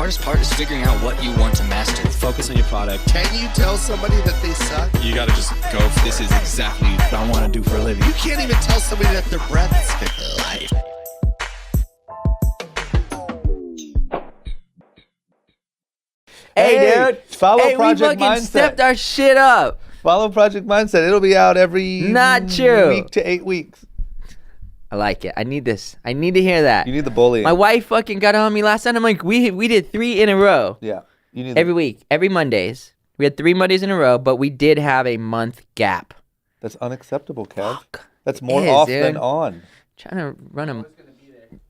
hardest part is figuring out what you want to master. Focus on your product. Can you tell somebody that they suck? You gotta just go, this is exactly what I want to do for a living. You can't even tell somebody that their breath is fit life. Hey, dude. Follow Project we fucking Mindset. stepped our shit up. Follow Project Mindset. It'll be out every Not true. week to 8 weeks. I like it. I need this. I need to hear that. You need the bullying. My wife fucking got on me last night. I'm like, we did 3 in a row. Yeah. You need Every week. Every Mondays. We had 3 Mondays in a row, but we did have a month gap. That's unacceptable, Kev. Fuck. That's more It is, off dude. than on. Trying to run a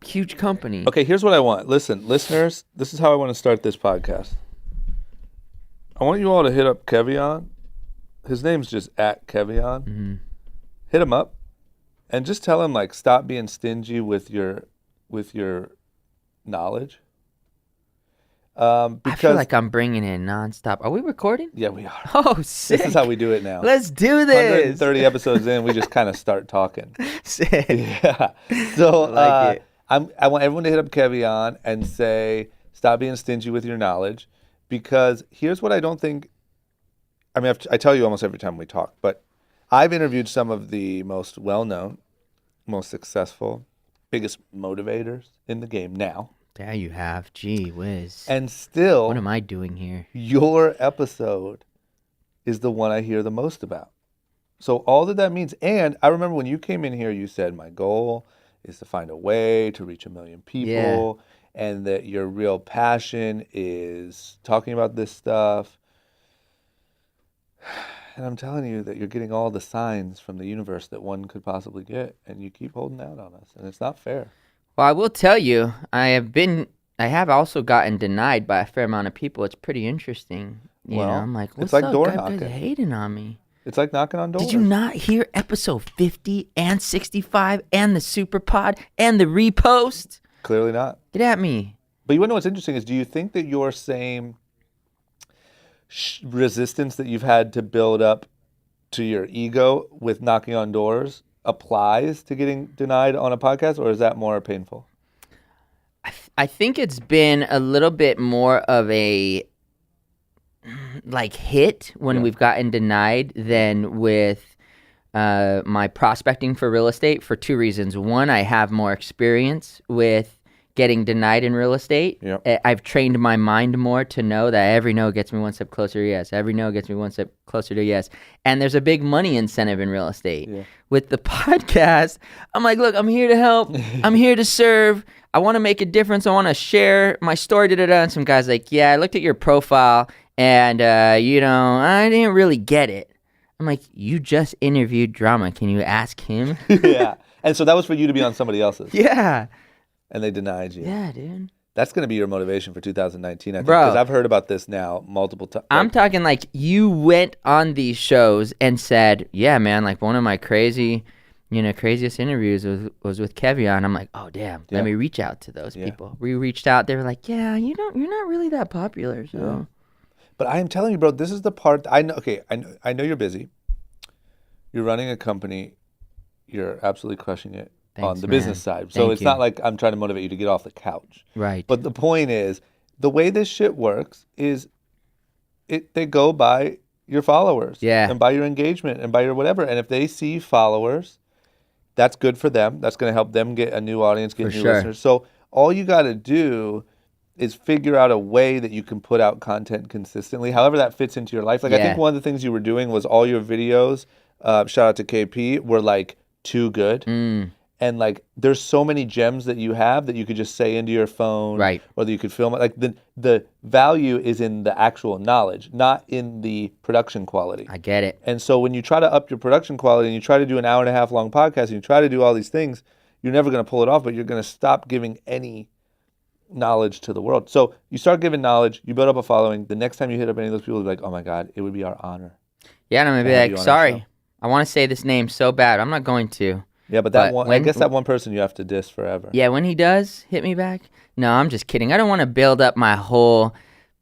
huge company. Okay, here's what I want. Listen, listeners, this is how I want to start this podcast. I want you all to hit up Kevion. His name's just at Kevion. Mm-hmm. Hit him up and just tell him, like, stop being stingy with your knowledge. Because I feel like I'm bringing it nonstop. Are we recording? yeah, we are. Oh, sick. This is how we do it now. Let's do this. 130 episodes in, we just kind of start talking. Sick. Yeah. So like it. I want everyone to hit up Kevion and say, stop being stingy with your knowledge, because here's what I don't think. I mean, I tell you almost every time we talk, but I've interviewed some of the most well-known, most successful, biggest motivators in the game now. There you have. Gee whiz. And still, What am I doing here? your episode is the one I hear the most about. So all that means, and I remember when you came in here, you said, my goal is to find a way to reach 1 million people, and that your real passion is talking about this stuff. And I'm telling you that you're getting all the signs from the universe that one could possibly get, and you keep holding out on us, and it's not fair. Well, I will tell you, I have also gotten denied by a fair amount of people. It's pretty interesting. You know, I'm like, what's like up, door guys? knocking. Guys hating on me. It's like knocking on doors. Did you not hear episode 50 and 65 and the super pod and the repost? Clearly not. Get at me. But you want to know what's interesting is, do you think that your same resistance that you've had to build up to your ego with knocking on doors applies to getting denied on a podcast, or is that more painful? I think it's been a little bit more of a hit when we've gotten denied than with my prospecting for real estate, for 2 reasons. One, I have more experience with getting denied in real estate. Yep. I've trained my mind more to know that every no gets me one step closer to yes. Every no gets me one step closer to yes. And there's a big money incentive in real estate. Yeah. With the podcast, I'm like, look, I'm here to help. I'm here to serve. I want to make a difference. I want to share my story. And some guy's like, yeah, I looked at your profile and, I didn't really get it. I'm like, you just interviewed Drama. Can you ask him? Yeah. And so that was for you to be on somebody else's. Yeah. And they denied you. Yeah, dude. That's going to be your motivation for 2019, I think. Bro. Because I've heard about this now multiple times. I'm talking like you went on these shows and said, yeah, man, like one of my craziest interviews was with Kevion. I'm like, oh, damn, Yeah. let me reach out to those people. We reached out. They were like, yeah, you're not really that popular. So. Yeah. But I am telling you, bro, this is the part. I know. Okay, I know you're busy. You're running a company. You're absolutely crushing it. Thanks, on the man. business side. So Thank it's you. not like I'm trying to motivate you to get off the couch. Right. But the point is, the way this shit works is they go by your followers. Yeah. And by your engagement and by your whatever. And if they see followers, that's good for them. That's going to help them get a new audience, get For new sure. listeners. So all you got to do is figure out a way that you can put out content consistently, however that fits into your life. Like I Yeah. think one of the things you were doing was all your videos, shout out to KP, were like too good. And like, there's so many gems that you have that you could just say into your phone, Right. or that you could film it. Like the value is in the actual knowledge, not in the production quality. I get it. And so when you try to up your production quality and you try to do an 1.5 hour long podcast and you try to do all these things, you're never going to pull it off, but you're going to stop giving any knowledge to the world. So you start giving knowledge, you build up a following. The next time you hit up any of those people, you'll be like, oh my God, it would be our honor. Yeah, and I'm going to to be have you like, on our show. sorry, I want to say this name so bad. I'm not going to. Yeah, but But I when- guess that one person you have to diss forever. Yeah, when he does hit me back, no, I'm just kidding. I don't want to build up my whole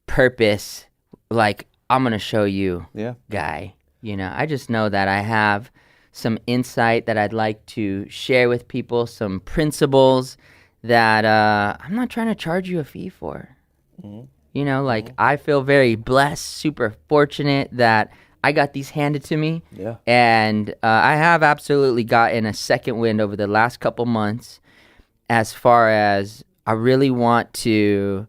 purpose like I'm going to show you Yeah. guy. I just know that I have some insight that I'd like to share with people, some principles that I'm not trying to charge you a fee for. You know, like I feel very blessed, super fortunate that I got these handed to me. Yeah. And I have absolutely gotten a second wind over the last couple months as far as I really want to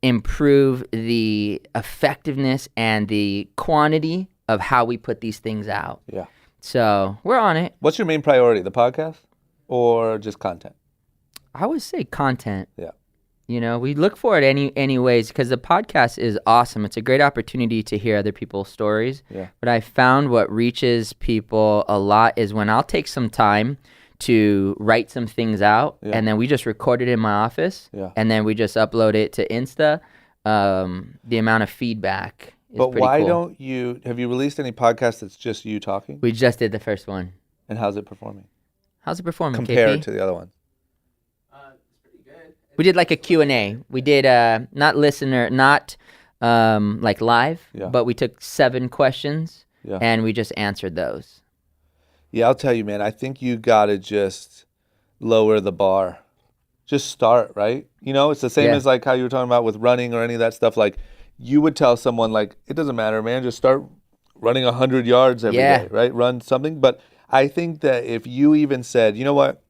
improve the effectiveness and the quantity of how we put these things out. Yeah. So we're on it. What's your main priority, the podcast or just content? I would say content. Yeah. You know, we look for it anyways because the podcast is awesome. It's a great opportunity to hear other people's stories. Yeah. But I found what reaches people a lot is when I'll take some time to write some things out, and then we just record it in my office, and then we just upload it to Insta. The amount of feedback is But pretty why cool. don't you, have you released any podcasts that's just you talking? We just did the first one. And how's it performing? How's it performing, Compared KP? to the other ones? We did like a Q&A. We did not listener, not like live, but we took 7 questions and we just answered those. Yeah, I'll tell you, man, I think you got to just lower the bar. Just start, right? You know, it's the same as like how you were talking about with running or any of that stuff. Like you would tell someone like, it doesn't matter, man, just start running 100 yards every day, right? Run something. But I think that if you even said, you know what,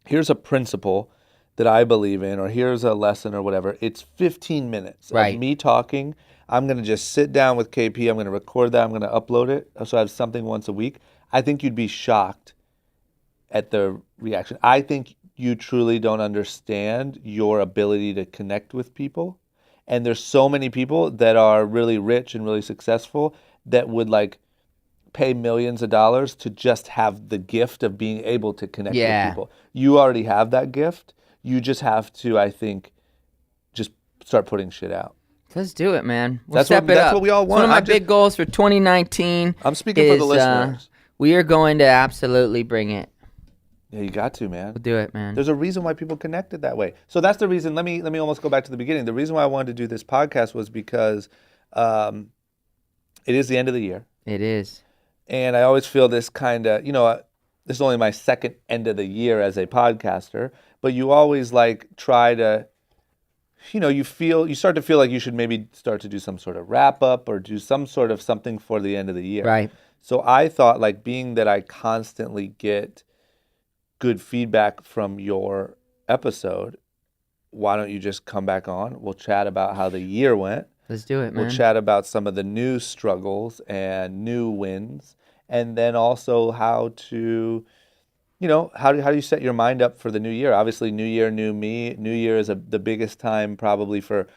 here's a principle that I believe in, or here's a lesson or whatever, it's 15 minutes of me talking. I'm going to just sit down with KP. I'm going to record that. I'm going to upload it. So I have something once a week. I think you'd be shocked at the reaction. I think you truly don't understand your ability to connect with people. And there's so many people that are really rich and really successful that would like pay millions of dollars to just have the gift of being able to connect with people. You already have that gift. You just have to, I think, just start putting shit out. Let's do it, man. We'll That's step what- it that's up. what we all It's one of want. my big goals for 2019. I'm speaking for the listeners. We are going to absolutely bring it. Yeah, you got to, man. We'll do it, man. There's a reason why people connected that way. So that's the reason. Let me almost go back to the beginning. The reason why I wanted to do this podcast was because it is the end of the year. It is. And I always feel this kind of, this is only my second end of the year as a podcaster, but you always like try to, you start to feel like you should maybe start to do some sort of wrap up or do some sort of something for the end of the year. Right. So I thought, like, being that I constantly get good feedback from your episode, why don't you just come back on? We'll chat about how the year went. Let's do it, man. We'll chat about some of the new struggles and new wins, and then also how to, how do you set your mind up for the new year? Obviously, new year, new me. New year is the biggest time probably for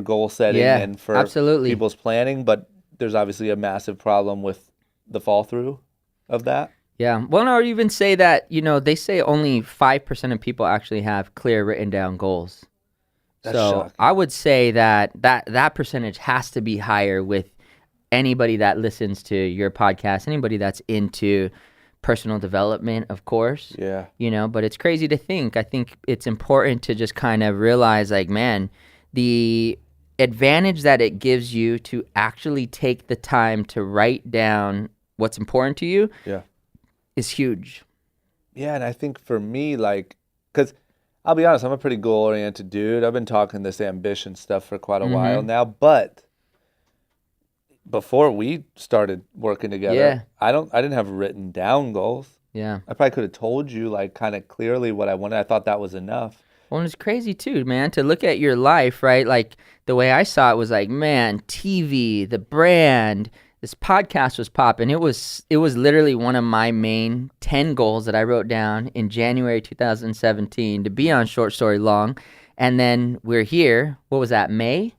goal setting and for people's planning, but there's obviously a massive problem with the fall through of that. Yeah. Well, I would even say that, they say only 5% of people actually have clear written down goals. That's so shocking. I would say that percentage has to be higher with anybody that listens to your podcast, anybody that's into personal development, of course. Yeah. But it's crazy to think. I think it's important to just kind of realize, like, man, the advantage that it gives you to actually take the time to write down what's important to you is huge. Yeah, and I think for me, like, because I'll be honest, I'm a pretty goal-oriented dude. I've been talking this ambition stuff for quite a while now, but before we started working together, I didn't have written down goals. Yeah. I probably could have told you, like, kind of clearly what I wanted. I thought that was enough. Well, and it's crazy too, man, to look at your life, right? Like, the way I saw it was like, man, TV, the brand, this podcast was popping. It was literally one of my main 10 goals that I wrote down in January 2017 to be on Short Story Long. And then we're here. What was that, May?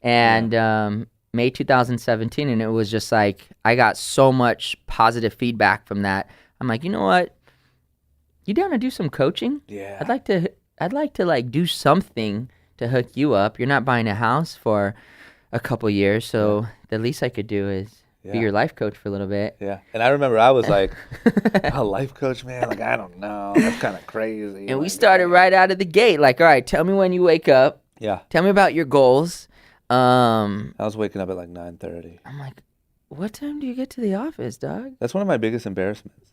And May 2017. And it was just like, I got so much positive feedback from that. I'm like, you know what? You down to do some coaching? Yeah. I'd like to like do something to hook you up. You're not buying a house for a couple years, so the least I could do is be your life coach for a little bit. Yeah. And I remember I was like, a life coach, man? Like, I don't know. That's kind of crazy. And we started right out of the gate. Like, all right, tell me when you wake up. Yeah. Tell me about your goals. I was waking up at like 9:30. I'm like, what time do you get to the office, dog? That's one of my biggest embarrassments.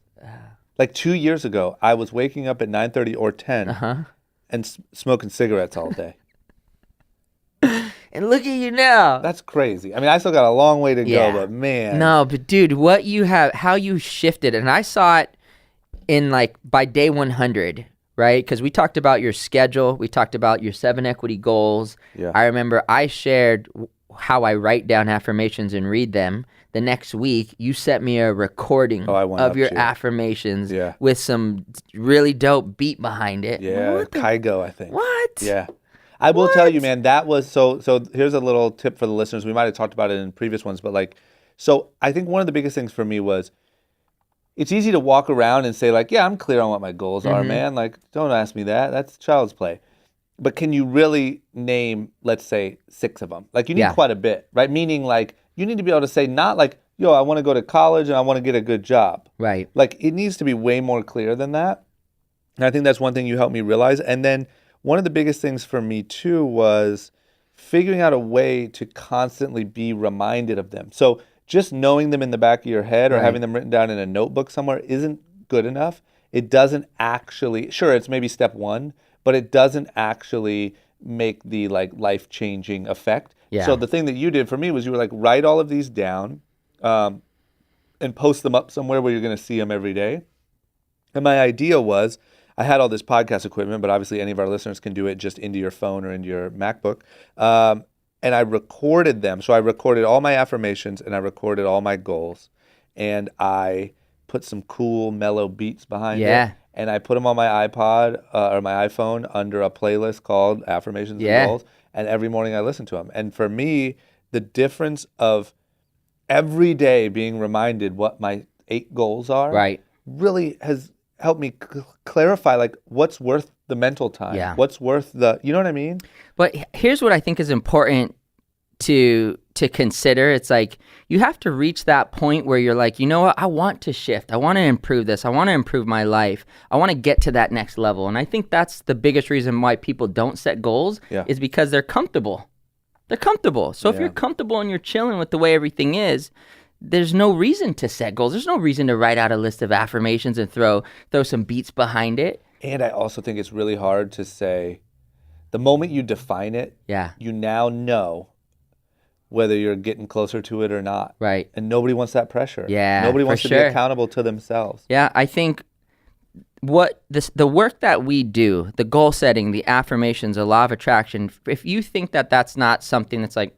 Like 2 years ago, I was waking up at 9:30 or 10 and smoking cigarettes all day. and look at you now. That's crazy. I mean, I still got a long way to Yeah. go, but man. No, but dude, what you have, how you shifted, and I saw it in like by day 100, right? Because we talked about your schedule, we talked about your 7 equity goals. Yeah. I remember I shared how I write down affirmations and read them. The next week, you sent me a recording I went of up your to you. affirmations Yeah. with some really dope beat behind it. Yeah, What the- Kygo, I think. What? Yeah. I will tell you, man, that was so here's a little tip for the listeners. We might have talked about it in previous ones, but like, so I think one of the biggest things for me was it's easy to walk around and say like, yeah, I'm clear on what my goals are, man. Like, don't ask me that. That's child's play. But can you really name, let's say, 6 of them? Like, you need Yeah. quite a bit, right? Meaning like, you need to be able to say not like, yo, I want to go to college and I want to get a good job. Right. Like, it needs to be way more clear than that. And I think that's one thing you helped me realize. And then one of the biggest things for me too was figuring out a way to constantly be reminded of them. So just knowing them in the back of your head or Right. having them written down in a notebook somewhere isn't good enough. It doesn't actually, sure, it's maybe step 1, but it doesn't actually make the like life-changing effect. Yeah. So the thing that you did for me was you were like, write all of these down and post them up somewhere where you're going to see them every day. And my idea was, I had all this podcast equipment, but obviously any of our listeners can do it just into your phone or into your MacBook. And I recorded them. So I recorded all my affirmations and I recorded all my goals. And I put some cool mellow beats behind Yeah. it. And I put them on my iPod or my iPhone under a playlist called Affirmations Yeah. and Goals. And every morning I listen to them. And for me, the difference of every day being reminded what my 8 goals are Right. really has helped me clarify like what's worth the mental time. Yeah. What's worth the, you know what I mean? But here's what I think is important to consider. It's like you have to reach that point where you're like, you know what? I want to shift. I want to improve this. I want to improve my life. I want to get to that next level. And I think that's the biggest reason why people don't set goals Yeah. is because they're comfortable. They're comfortable. So if Yeah. you're comfortable and you're chilling with the way everything is, there's no reason to set goals. There's no reason to write out a list of affirmations and throw some beats behind it. And I also think it's really hard to say the moment you define it, Yeah. you now know whether you're getting closer to it or not. Right. And nobody wants that pressure. Yeah, Nobody for wants to be sure. accountable to themselves. Yeah, I think the work that we do, the goal setting, the affirmations, the law of attraction, if you think that that's not something that's like,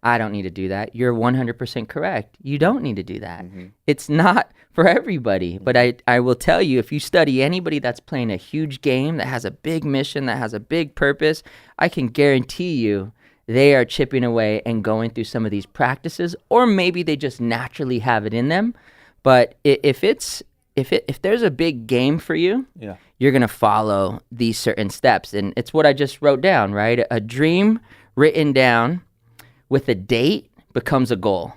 I don't need to do that, you're 100% correct. You don't need to do that. It's not for everybody. But I will tell you, if you study anybody that's playing a huge game, that has a big mission, that has a big purpose, I can guarantee you they are chipping away and going through some of these practices, or maybe they just naturally have it in them. But if there's a big game for you, Yeah. you're going to follow these certain steps. And it's what I just wrote down, right? A dream written down with a date becomes a goal.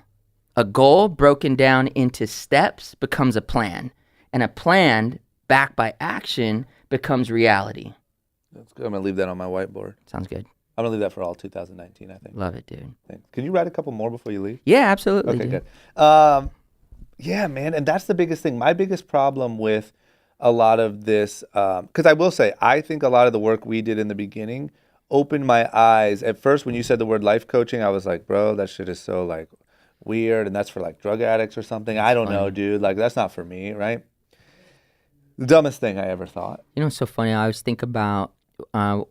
A goal broken down into steps becomes a plan. And a plan backed by action becomes reality. That's good. I'm going to leave that on my whiteboard. Sounds good. I'm going to leave that for all 2019, I think. Love it, dude. Thanks. Can you write a couple more before you leave? Yeah, absolutely. Okay, dude. good. Yeah, man, and that's the biggest thing. My biggest problem with a lot of this, because I will say, I think a lot of the work we did in the beginning opened my eyes. At first, when you said the word life coaching, I was like, bro, that shit is so like weird, and that's for like drug addicts or something. I don't know, dude. Like, that's not for me, right? The dumbest thing I ever thought. You know what's so funny? I always think about so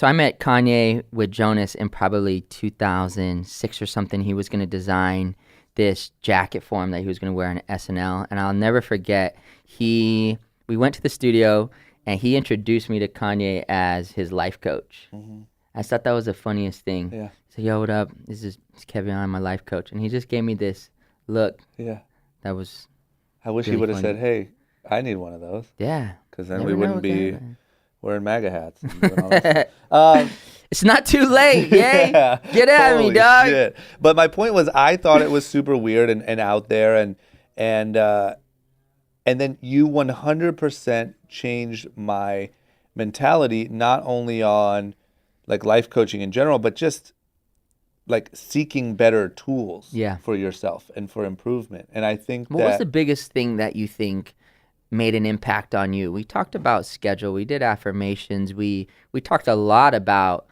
I met Kanye with Jonas in probably 2006 or something. He was going to design this jacket for him that he was going to wear on SNL. And I'll never forget, we went to the studio and he introduced me to Kanye as his life coach. I thought that was the funniest thing. Yeah. So, yo, what up? This is Kevion, I'm my life coach. And he just gave me this look Yeah. that was, I wish Really he would have funny. said, hey, I need one of those, yeah. because then Never we know wouldn't what can be happen. wearing MAGA hats. And doing all that stuff. It's not too late, yay? Yeah. Get at me, Holy dog. shit. But my point was, I thought it was super weird and out there, and then you 100% changed my mentality, not only on like life coaching in general, but just like seeking better tools Yeah. for yourself and for improvement. And I think What was the biggest thing that you think made an impact on you? We talked about schedule. We did affirmations. We talked a lot about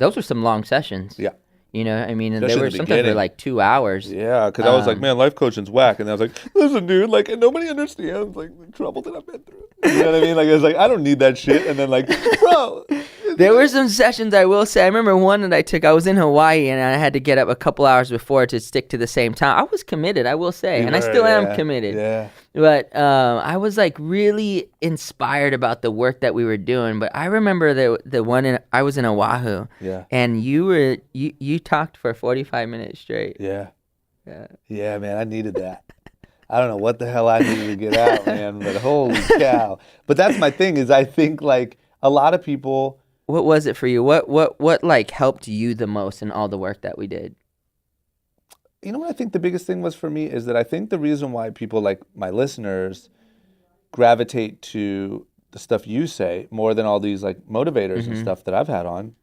Those were some long sessions. Yeah. You know, I mean, and Especially they were in the sometimes for beginning. like 2 hours. Yeah, because I was like, man, life coaching's whack. And I was like, listen, dude, like, and nobody understands, like, the trouble that I've been through. You know what I mean? Like, I was like, I don't need that shit. And then, like, bro. There were some sessions, I will say. I remember one that I took. I was in Hawaii, and I had to get up a couple hours before to stick to the same time. I was committed, I will say, and I still am committed. Yeah. But I was like really inspired about the work that we were doing. But I remember the one I was in Oahu, Yeah. and you talked for 45 minutes straight. Yeah. Yeah. Yeah, man, I needed that. I don't know what the hell I needed to get out, man, but holy cow. But that's my thing is I think, like, a lot of people... What was it for you? What like helped you the most in all the work that we did? You know what I think the biggest thing was for me is that I think the reason why people like my listeners gravitate to the stuff you say more than all these like motivators and stuff that I've had on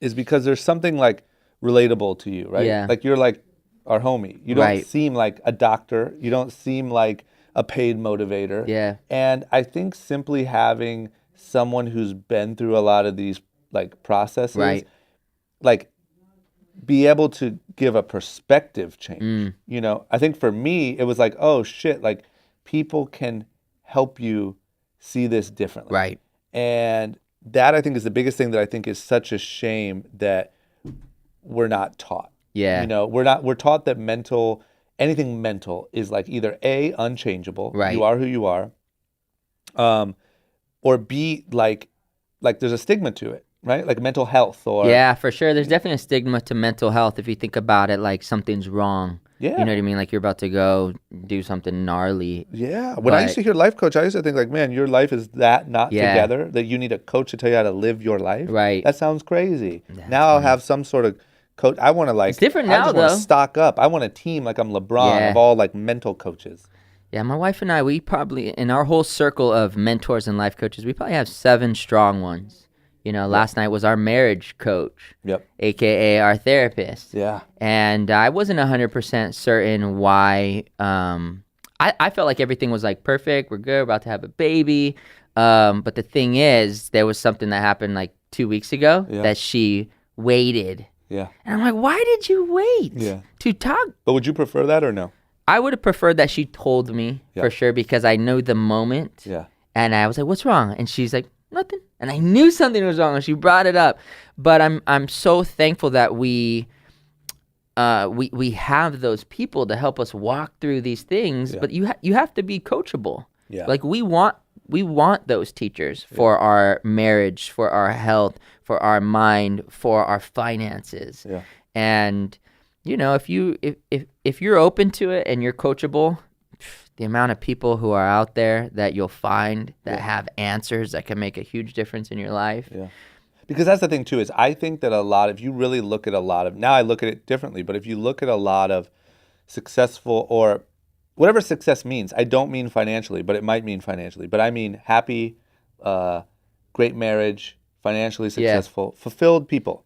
is because there's something like relatable to you, right? Yeah. Like you're like our homie. You don't Right. seem like a doctor. You don't seem like a paid motivator. Yeah. And I think simply having someone who's been through a lot of these like processes, Right. like be able to give a perspective change. You know, I think for me, it was like, oh shit, like people can help you see this differently. Right. And that I think is the biggest thing that I think is such a shame that we're not taught. Yeah. You know, we're taught that anything mental is like either A, unchangeable, Right. you are who you are, or B, like there's a stigma to it, right? Like mental health or... Yeah, for sure. There's definitely a stigma to mental health if you think about it like something's wrong. Yeah. You know what I mean? Like you're about to go do something gnarly. Yeah. When I used to hear life coach, I used to think like, man, your life is that not Yeah. together, that you need a coach to tell you how to live your life. Right. That sounds crazy. Now I'll have some sort of coach. I want to like... It's different I now, just want though. to stock up. I want a team like I'm LeBron Yeah. of all like mental coaches. Yeah, my wife and I, we probably, in our whole circle of mentors and life coaches, we probably have 7 strong ones. You know, last night was our marriage coach, Yep. AKA our therapist. Yeah. And I wasn't 100% certain why. I felt like everything was like perfect. We're good. We're about to have a baby. But the thing is, there was something that happened like 2 weeks ago that she waited. Yeah. And I'm like, why did you wait to talk? But would you prefer that or no? I would have preferred that she told me for sure because I know the moment. Yeah. And I was like, what's wrong? And she's like, nothing. And I knew something was wrong and she brought it up. But I'm so thankful that we have those people to help us walk through these things. But you have to be coachable. Yeah. Like we want those teachers for our marriage, for our health, for our mind, for our finances. Yeah. And you know, if you're open to it and you're coachable, the amount of people who are out there that you'll find that have answers that can make a huge difference in your life. Yeah. Because that's the thing too, is I think that if you really look at now I look at it differently, but if you look at a lot of successful or whatever success means, I don't mean financially, but it might mean financially, but I mean happy, great marriage, financially successful, fulfilled people.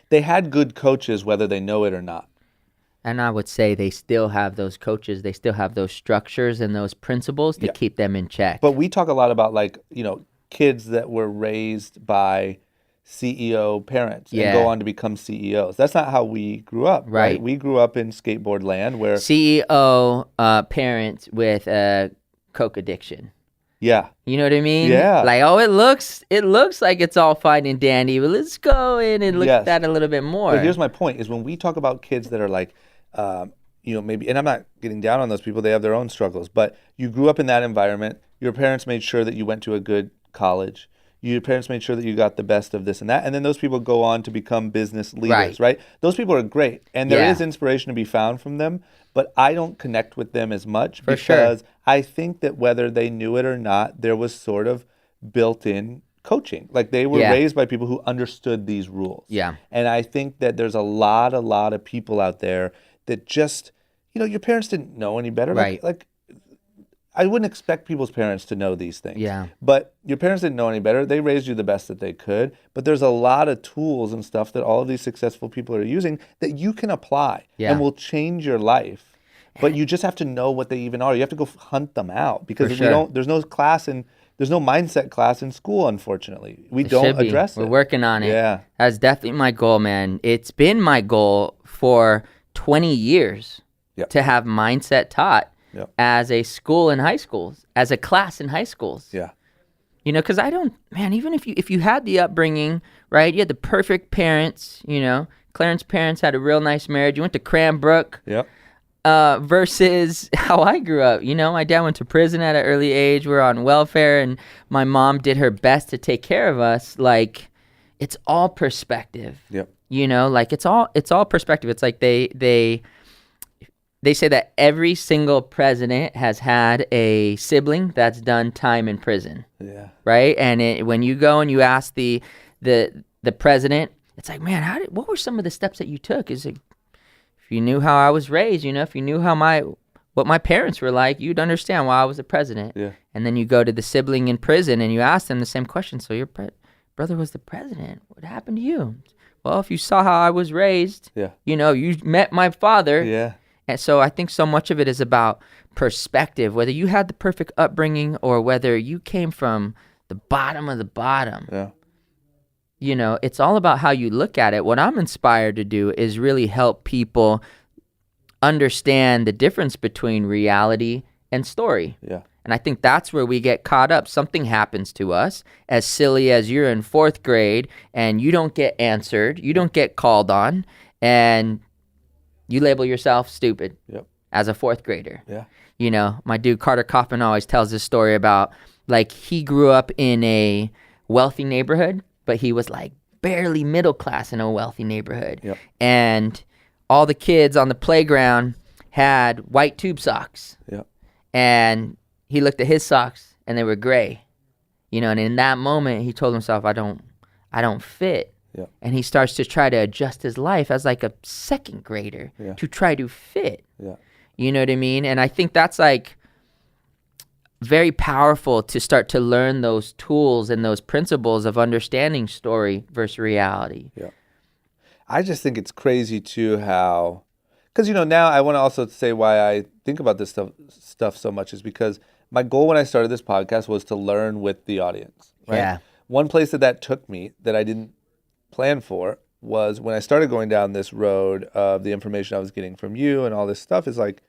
They had good coaches whether they know it or not. And I would say they still have those coaches, they still have those structures and those principles to keep them in check. But we talk a lot about like, you know, kids that were raised by CEO parents and go on to become CEOs. That's not how we grew up, right? We grew up in skateboard land where... CEO parents with a coke addiction. Yeah. You know what I mean? Yeah. Like, oh, it looks like it's all fine and dandy, but let's go in and look at that a little bit more. But here's my point, is when we talk about kids that are like, you know, maybe, and I'm not getting down on those people, they have their own struggles, but you grew up in that environment, your parents made sure that you went to a good college, your parents made sure that you got the best of this and that, and then those people go on to become business leaders, right? Those people are great, and there is inspiration to be found from them, but I don't connect with them as much because I think that whether they knew it or not, there was sort of built-in coaching. Like they were raised by people who understood these rules. Yeah. And I think that there's a lot of people out there that just, you know, your parents didn't know any better. Right. Like I wouldn't expect people's parents to know these things. Yeah. But your parents didn't know any better. They raised you the best that they could. But there's a lot of tools and stuff that all of these successful people are using that you can apply and will change your life. But you just have to know what they even are. You have to go hunt them out because there's no class in there's no mindset class in school, unfortunately. We It don't should be. address We're it. working on it. Yeah. That's definitely my goal, man. It's been my goal for 20 years Yep. to have mindset taught Yep. as a school in high schools, as a class in high schools. Yeah. You know, because I don't, man, even if you had the upbringing, right? You had the perfect parents, you know. Clarence's parents had a real nice marriage. You went to Cranbrook. Yep. Versus how I grew up. You know, my dad went to prison at an early age. We were on welfare, and my mom did her best to take care of us. Like, it's all perspective. Yep. You know, like it's all perspective. It's like they say that every single president has had a sibling that's done time in prison. Yeah. Right? And when you go and you ask the president, it's like, man, what were some of the steps that you took? Is it, if you knew how I was raised, you know, if you knew what my parents were like, you'd understand why I was the president. Yeah. And then you go to the sibling in prison and you ask them the same question. So your brother was the president. What happened to you? Well, if you saw how I was raised, Yeah. you know, you met my father. Yeah. And so I think so much of it is about perspective, whether you had the perfect upbringing or whether you came from the bottom of the bottom. Yeah. You know, it's all about how you look at it. What I'm inspired to do is really help people understand the difference between reality and story. Yeah. And I think that's where we get caught up. Something happens to us, as silly as you're in 4th grade and you don't get answered, you don't get called on, and you label yourself stupid. Yep. As a 4th grader. Yeah. You know, my dude Carter Kaufman always tells this story about, like, he grew up in a wealthy neighborhood, but he was like barely middle class in a wealthy neighborhood. Yep. And all the kids on the playground had white tube socks. Yep. And he looked at his socks and they were gray. You know, and in that moment he told himself, I don't fit. Yep. And he starts to try to adjust his life as like a 2nd grader to try to fit. Yeah. You know what I mean? And I think that's like very powerful to start to learn those tools and those principles of understanding story versus reality. Yeah. I just think it's crazy too how, because, you know, now I want to also say why I think about this stuff so much is because my goal when I started this podcast was to learn with the audience. Right? Yeah. One place that took me that I didn't plan for was when I started going down this road of the information I was getting from you and all this stuff is like,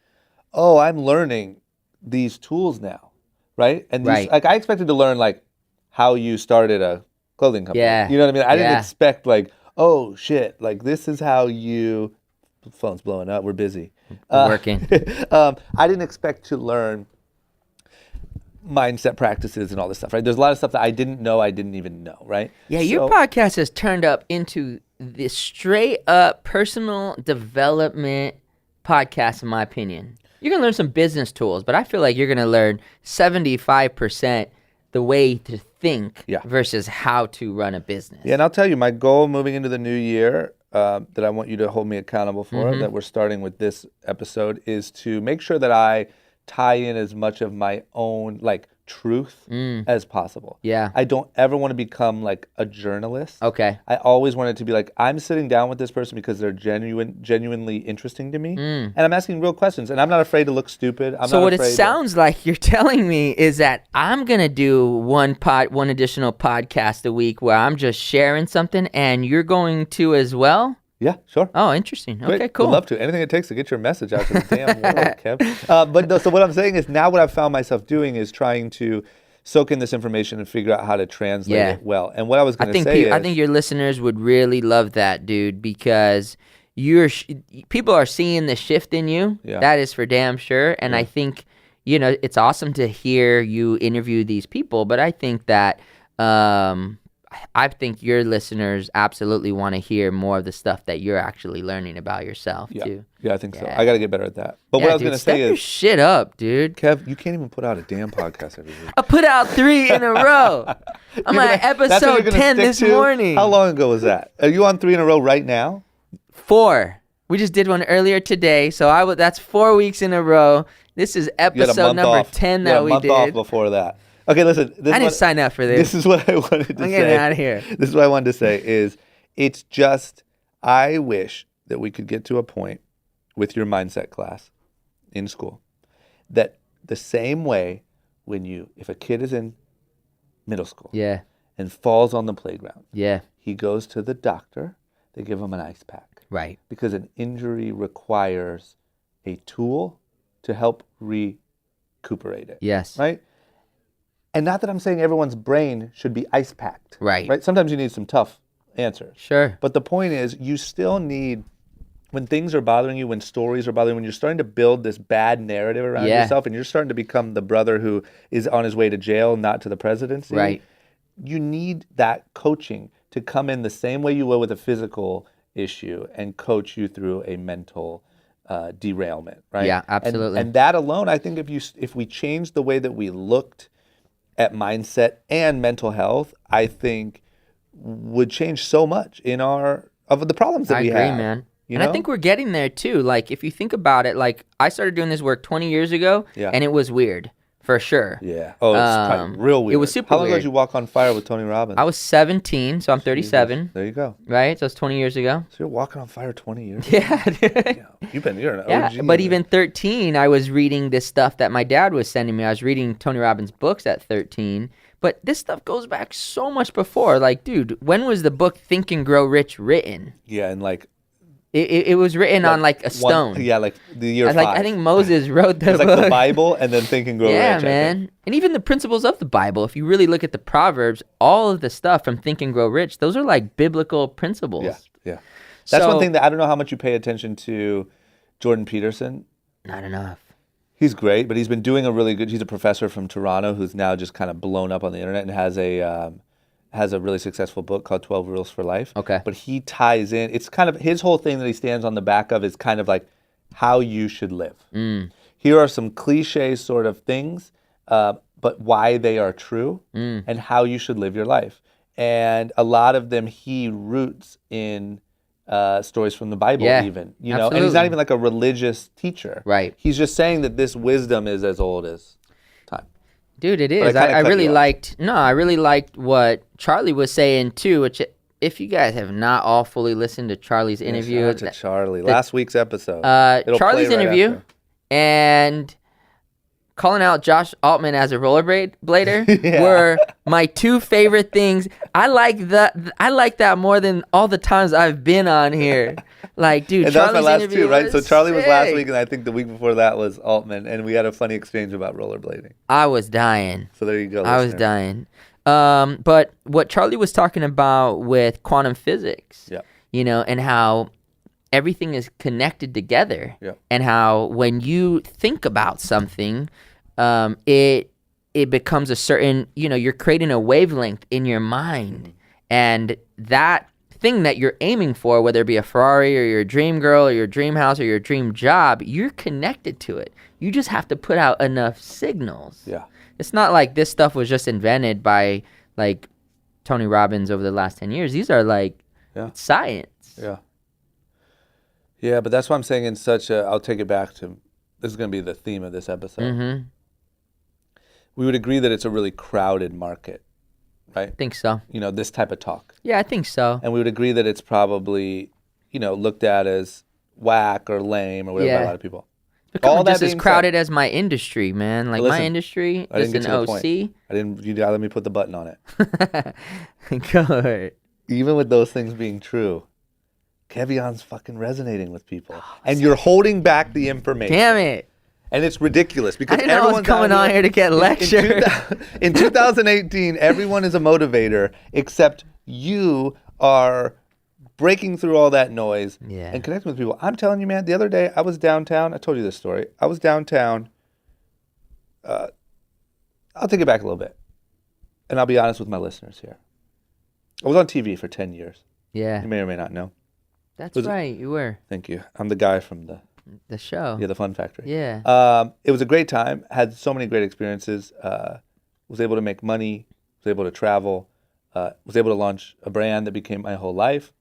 oh, I'm learning these tools now, right? And these, like, I expected to learn like how you started a clothing company. Yeah. You know what I mean? I didn't expect like, oh shit, like this is how you. Phone's blowing up. We're busy. Working. I didn't expect to learn mindset practices and all this stuff, right? There's a lot of stuff that I didn't know I didn't even know, right? Yeah, your podcast has turned up into this straight up personal development podcast, in my opinion. You're going to learn some business tools, but I feel like you're going to learn 75% the way to think versus how to run a business. Yeah, and I'll tell you, my goal moving into the new year that I want you to hold me accountable for, that we're starting with this episode, is to make sure that I tie in as much of my own like truth as possible. Yeah. I don't ever want to become like a journalist. Okay. I always want it to be like, I'm sitting down with this person because they're genuinely interesting to me. And I'm asking real questions. And I'm not afraid to look stupid. So what it sounds like you're telling me is that I'm going to do one additional podcast a week where I'm just sharing something, and you're going to as well? Yeah, sure. Oh, interesting. Great. Okay, cool. Would love to. Anything it takes to get your message out to the damn world, Kev. But no, so what I'm saying is now what I've found myself doing is trying to soak in this information and figure out how to translate it well. And what I was going to say is... I think your listeners would really love that, dude, because people are seeing the shift in you. Yeah. That is for damn sure. And I think, you know, it's awesome to hear you interview these people, but I think that... I think your listeners absolutely want to hear more of the stuff that you're actually learning about yourself too. Yeah, I think so. I got to get better at that. But Yeah, what I was dude, going to step say your is, shit up, dude. Kev, you can't even put out a damn podcast every week. I put out 3 in a row. I'm at That's what you're episode gonna 10 stick this to? morning. How long ago was that? Are you on 3 in a row right now? 4. We just did one earlier today, so that's 4 weeks in a row. This is You had a episode month number off. 10 You had that a we month did. off before that. Okay, listen. I didn't sign up for this. This is what I wanted to say. I'm getting out of here. This is what I wanted to say is, it's just, I wish that we could get to a point with your mindset class in school that the same way if a kid is in middle school, Yeah. and falls on the playground. Yeah. He goes to the doctor. They give him an ice pack Right. because an injury requires a tool to help recuperate it. Yes. Right? And not that I'm saying everyone's brain should be ice packed. Right. Right? Sometimes you need some tough answers. Sure. But the point is, you still need, when things are bothering you, when stories are bothering you, when you're starting to build this bad narrative around Yeah. yourself and you're starting to become the brother who is on his way to jail, not to the presidency, Right. you need that coaching to come in the same way you will with a physical issue and coach you through a mental derailment, right? Yeah, absolutely. And that alone, I think if we change the way that we looked at mindset and mental health, I think would change so much in of the problems that I we agree, have. man. You And I know? think we're getting there too. Like, if you think about it, like, I started doing this work 20 years ago, Yeah. and it was weird, for sure. Yeah. Oh, it's probably real weird. It was super How long ago weird. did you walk on fire with Tony Robbins? I was 17, so I'm 37, There you go. right? So it's 20 years ago. So you're walking on fire 20 years. Yeah, dude. You're an Yeah, OG. but even 13, I was reading this stuff that my dad was sending me. I was reading Tony Robbins' books at 13. But this stuff goes back so much before. Like, dude, when was the book Think and Grow Rich written? Yeah, and like It was written on like a stone. Yeah, like the year Like, 5. I think Moses wrote the It's like book. the Bible and then Think and Grow Yeah, Rich. I man. think. And even the principles of the Bible, if you really look at the Proverbs, all of the stuff from Think and Grow Rich, those are like biblical principles. Yeah, yeah. That's So- one thing that I don't know how much you pay attention to Jordan Peterson. Not enough. He's great, but he's been doing he's a professor from Toronto who's now just kind of blown up on the internet and has a really successful book called 12 Rules for Life. Okay. But he ties in, it's kind of, his whole thing that he stands on the back of is kind of like how you should live. Here are some cliche sort of things, but why they are true and how you should live your life. And a lot of them he roots in stories from the Bible, Yeah, even, and he's absolutely. not even like a religious teacher. Right. He's just saying that this wisdom is as old as time. Dude, it I is. kinda I cut really you off. I really liked what Charlie was saying too, which if you guys have not all fully listened to Charlie's interview, Shout out to Charlie. Last week's episode. It'll Charlie's play right interview after. and calling out Josh Altman as a rollerblader were my two favorite things. I like that more than all the times I've been on here. Like, dude, And that was my Charlie's last interview two, right? So was Charlie was last sick. week, and I think the week before that was Altman, and we had a funny exchange about rollerblading. I was dying. So there you go. I was listener. dying. But what Charlie was talking about with quantum physics, Yeah. and how everything is connected together, Yeah. and how when you think about something, it becomes a certain, you're creating a wavelength in your mind, and that thing that you're aiming for, whether it be a Ferrari or your dream girl or your dream house or your dream job, you're connected to it. You just have to put out enough signals. Yeah. It's not like this stuff was just invented by like Tony Robbins over the last 10 years. These are like Yeah. science. Yeah. Yeah, but that's why I'm saying I'll take it back to, this is going to be the theme of this episode. Mm-hmm. We would agree that it's a really crowded market, right? I think so. This type of talk. Yeah, I think so. And we would agree that it's probably, looked at as whack or lame or whatever by Yeah. a lot of people. Becoming all that just as being crowded as my industry, man. Like But my listen, industry, I didn't get listen, to the point. OC. You gotta let me put the button on it. Go ahead. Even with those things being true, Kevion's fucking resonating with people. And you're holding back the information. Damn it. And it's ridiculous I because didn't know I was everyone's out coming on here to get lectured. In 2018, everyone is a motivator except you are breaking through all that noise Yeah. and connecting with people. I'm telling you, man, the other day I was downtown. I told you this story. I was downtown. I'll take it back a little bit. And I'll be honest with my listeners here. I was on TV for 10 years. Yeah, You may or may not know. that's Was it- right. You were. Thank you. I'm the guy from the The show. the Fun Factory. Yeah. It was a great time. Had so many great experiences. Was able to make money. Was able to travel. Was able to launch a brand that became my whole life.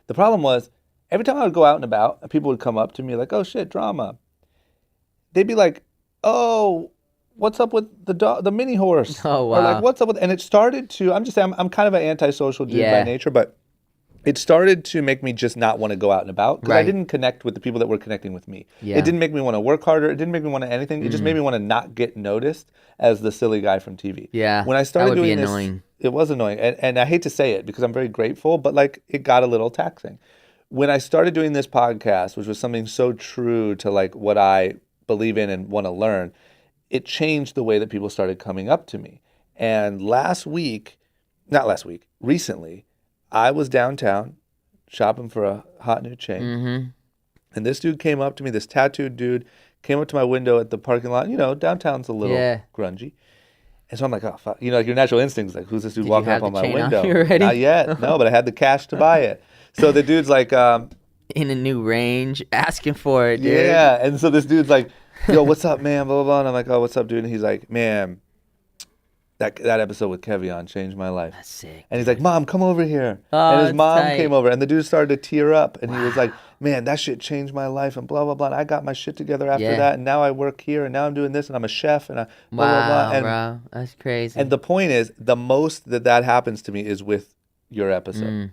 The problem was, every time I would go out and about, people would come up to me like, "Oh shit, drama." They'd be like, "Oh, what's up with the mini horse?" Oh, Or wow. like, "What's up with?" And it started to. I'm just saying, I'm kind of an antisocial dude Yeah. by nature, but it started to make me just not want to go out and about because I Right. didn't connect with the people that were connecting with me. Yeah. It didn't make me want to work harder. It didn't make me want to anything. It just made me want to not get noticed as the silly guy from TV. Yeah, When I started that would be doing this, annoying. it was annoying. And I hate to say it because I'm very grateful, but like it got a little taxing. When I started doing this podcast, which was something so true to like what I believe in and want to learn, it changed the way that people started coming up to me. And recently, I was downtown shopping for a hot new chain. Mm-hmm. And this dude came up to me, this tattooed dude came up to my window at the parking lot. You know, downtown's a little Yeah. grungy. And so I'm like, oh, fuck. You know, like your natural instincts, like, who's this dude Did you walking have up on the my chain on window? you already? Not yet. No, but I had the cash to buy it. So the dude's like, In a new range, asking for it, dude. yeah. And so this dude's like, yo, what's up, man? Blah, blah, blah. And I'm like, oh, what's up, dude? And he's like, man, that episode with Kevion changed my life. That's sick. And he's like, Mom, come over here. Oh, and his that's mom tight. came over, and the dude started to tear up. And he was like, man, that shit changed my life, and blah, blah, blah. And I got my shit together after Yeah. that, and now I work here, and now I'm doing this, and I'm a chef, and I blah, Wow, blah, blah. And, bro, that's crazy. and the point is, the most that happens to me is with your episode. Mm.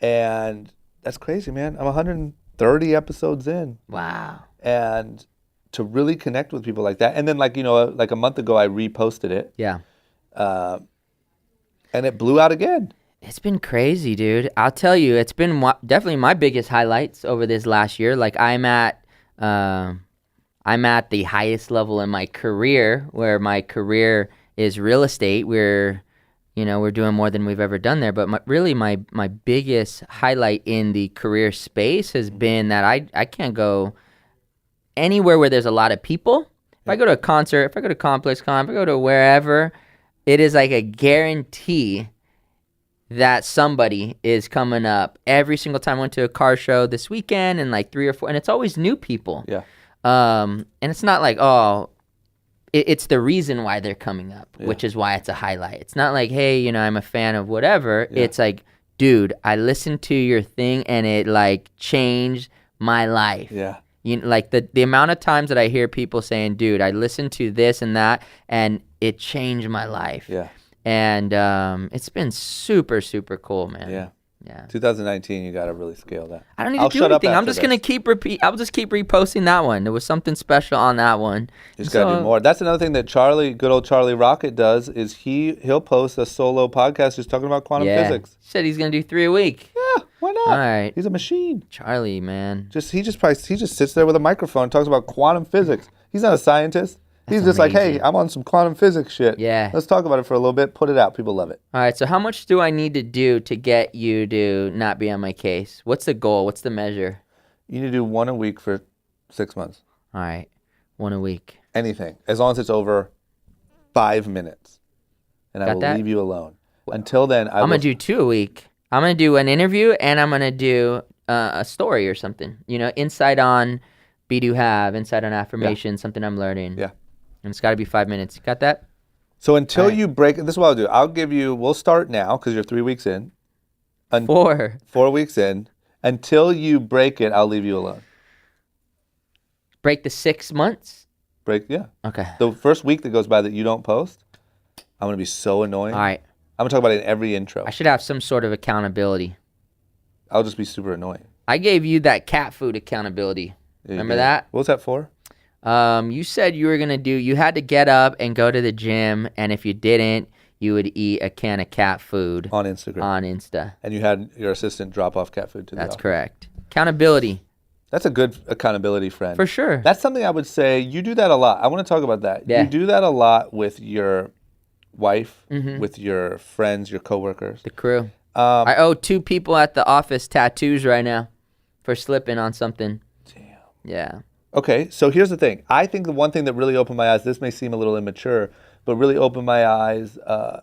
And that's crazy, man. I'm 130 episodes in. Wow. And to really connect with people like that. And then, like, you know, like a month ago, I reposted it. Yeah. And it blew out again. It's been crazy, dude. I'll tell you, it's been definitely my biggest highlights over this last year. Like I'm at the highest level in my career, where my career is real estate. We're doing more than we've ever done there. But my biggest highlight in the career space has been that I can't go anywhere where there's a lot of people. If I go to a concert, if I go to ComplexCon, if I go to wherever, it is like a guarantee that somebody is coming up. Every single time I went to a car show this weekend, and like 3 or 4, and it's always new people. Yeah. And it's not like, it's the reason why they're coming up, which is why it's a highlight. It's not like, hey, I'm a fan of whatever. Yeah. It's like, dude, I listened to your thing and it like changed my life. Yeah. Like the amount of times that I hear people saying, dude, I listened to this and that and it changed my life. Yeah. And it's been super, super cool, man. Yeah. Yeah. 2019, you got to really scale that. I don't need I'll to do shut up anything. I'm after just gonna this. I'll just keep reposting that one. There was something special on that one. You just got to do more. That's another thing that good old Charlie Rocket does is he'll post a solo podcast just talking about quantum physics. Said he's gonna do 3 a week. Yeah, why not? All right. He's a machine. Charlie, man. He just sits there with a microphone and talks about quantum physics. He's not a scientist. He's just like, hey, amazing. I'm on some quantum physics shit. Yeah. Let's talk about it for a little bit. Put it out. People love it. All right, so how much do I need to do to get you to not be on my case? What's the goal? What's the measure? You need to do 1 a week for 6 months. All right, 1 a week. Anything. As long as it's over 5 minutes. And I Got will that? leave you alone. Until then, I'm going to do 2 a week. I'm going to do an interview and I'm going to do a story or something. Insight on Be Do Have, insight on affirmation, something I'm learning. Yeah. And it's got to be 5 minutes. Got that? So until All right. you break, this is what I'll do. We'll start now because you're 3 weeks in. 4. 4 weeks in. Until you break it, I'll leave you alone. Break the 6 months? Yeah. Okay. The first week that goes by that you don't post, I'm going to be so annoying. All right. I'm going to talk about it in every intro. I should have some sort of accountability. I'll just be super annoying. I gave you that cat food accountability. Remember that? What was that for? You said you had to get up and go to the gym, and if you didn't, you would eat a can of cat food On Instagram. on Insta. And you had your assistant drop off cat food to the That's office. correct. Accountability. That's a good accountability friend. For sure. That's something I would say you do that a lot. I want to talk about that. Yeah. You do that a lot with your wife, Mm-hmm. with your friends, your coworkers. The crew. I owe 2 people at the office tattoos right now for slipping on something. Damn. Yeah. Okay, so here's the thing. I think the one thing that really opened my eyes, this may seem a little immature, but really opened my eyes, a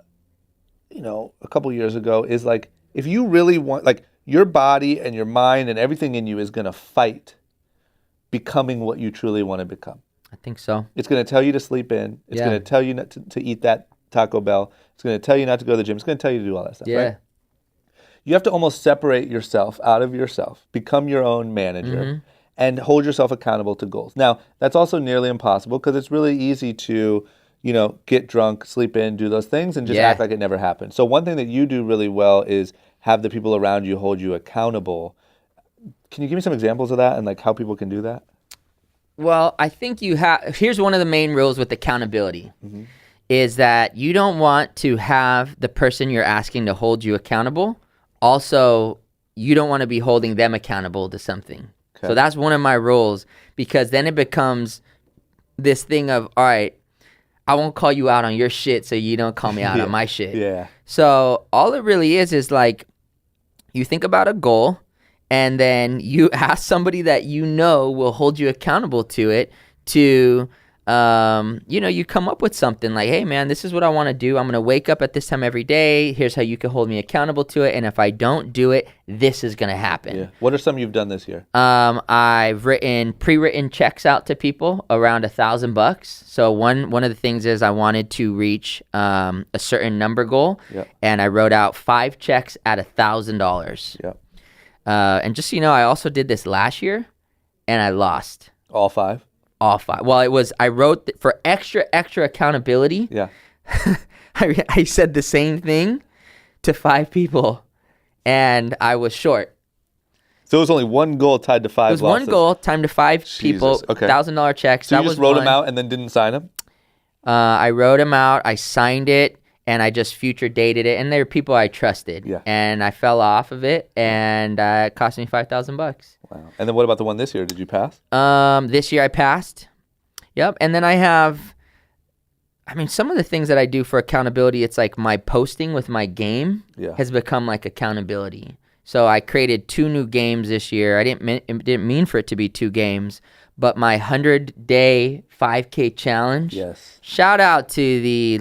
couple years ago is like, if you really want, like your body and your mind and everything in you is going to fight becoming what you truly want to become. I think so. It's going to tell you to sleep in. It's Yeah. going to tell you not to eat that Taco Bell. It's going to tell you not to go to the gym. It's going to tell you to do all that stuff, Yeah. right? You have to almost separate yourself out of yourself, become your own manager, Mm-hmm. and hold yourself accountable to goals. Now, that's also nearly impossible because it's really easy to, get drunk, sleep in, do those things, and just Yeah. act like it never happened. So one thing that you do really well is have the people around you hold you accountable. Can you give me some examples of that and like how people can do that? Well, I think here's one of the main rules with accountability is that you don't want to have the person you're asking to hold you accountable. Also, you don't want to be holding them accountable to something. Okay. So that's one of my rules, because then it becomes this thing of, all right, I won't call you out on your shit so you don't call me out on my shit. Yeah. So all it really is like you think about a goal and then you ask somebody that you know will hold you accountable to it to, you come up with something like, hey, man, this is what I want to do. I'm going to wake up at this time every day. Here's how you can hold me accountable to it. And if I don't do it, this is going to happen. Yeah. What are some you've done this year? I've pre-written checks out to people around $1,000. So one of the things is I wanted to reach a certain number goal, and I wrote out 5 checks at $1,000. Yeah. And just so you know, I also did this last year, and I lost All 5? all 5. Well, I wrote for extra accountability. Yeah. I said the same thing to 5 people, and I was short. So it was only one goal tied to 5 It was losses. one goal, time to 5 people, Okay. $1,000 checks. So That you was just wrote one. them out and then didn't sign them? I wrote them out. I signed it, and I just future dated it. And they were people I trusted. Yeah. And I fell off of it, and it cost me $5,000. Wow. And then what about the one this year? Did you pass? This year I passed. Yep. And then I have, some of the things that I do for accountability, it's like my posting with my game has become like accountability. So I created 2 new games this year. I didn't mean for it to be 2 games, but my 100-day 5K challenge. Yes. Shout out to the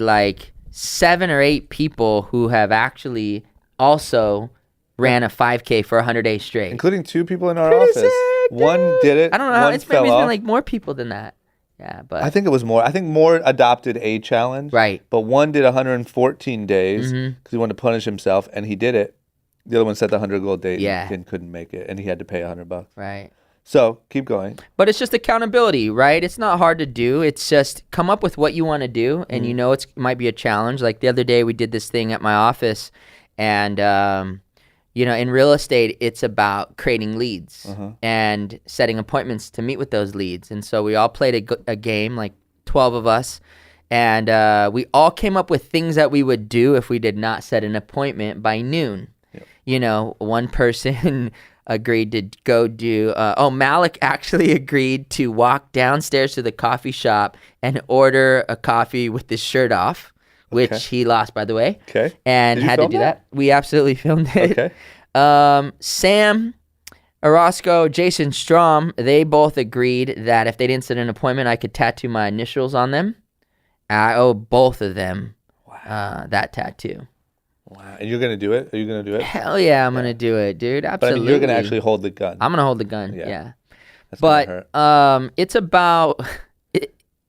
7 or 8 people who have actually also ran a 5K for 100 days straight. Including 2 people in our Pretty office. sick, One dude. did it. I don't know how one it's fell been off. like more people than that. Yeah, but I think it was more. I think more adopted a challenge. Right. But one did 114 days because Mhm. he wanted to punish himself, and he did it. The other one set the 100-goal date Yeah. and couldn't make it, and he had to pay $100. right. So keep going. But it's just accountability, right? It's not hard to do. It's just come up with what you want to do, and it might be a challenge. Like the other day, we did this thing at my office, and in real estate, it's about creating leads and setting appointments to meet with those leads. And so we all played a game, like 12 of us, and we all came up with things that we would do if we did not set an appointment by noon. Yep. One person agreed to go do Malik actually agreed to walk downstairs to the coffee shop and order a coffee with his shirt off, which he lost, by the way. Okay. And Did you had to film do that? that. We absolutely filmed it. Okay. Sam Orozco, Jason Strom, they both agreed that if they didn't set an appointment, I could tattoo my initials on them. I owe both of them that tattoo. Wow. And you're going to do it? Are you going to do it? Hell yeah, I'm going to do it, dude. But I Absolutely. mean, you're going to actually hold the gun. I'm going to hold the gun, Yeah. yeah. That's gonna But hurt. it's about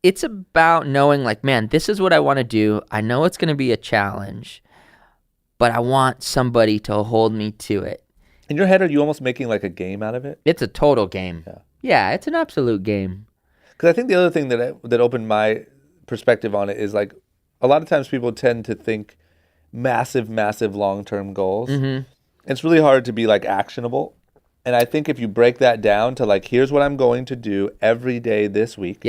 it's about knowing, like, man, this is what I want to do. I know it's going to be a challenge, but I want somebody to hold me to it. In your head, are you almost making like a game out of it? It's a total game. Yeah, it's an absolute game. Because I think the other thing that opened my perspective on it is like a lot of times people tend to think massive long-term goals. It's really hard to be like actionable, and I think if you break that down to like, here's what I'm going to do every day this week,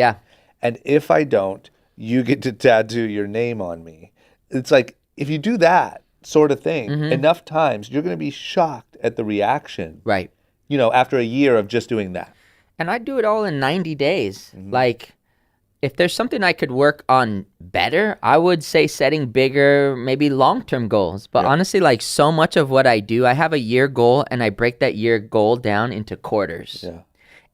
and if I don't, you get to tattoo your name on me. It's like if you do that sort of thing enough times, you're going to be shocked at the reaction, Right. After a year of just doing that. And I do it all in 90 days. Like, if there's something I could work on better, I would say setting bigger, maybe long-term goals. But honestly, like, so much of what I do, I have a year goal, and I break that year goal down into quarters. Yeah.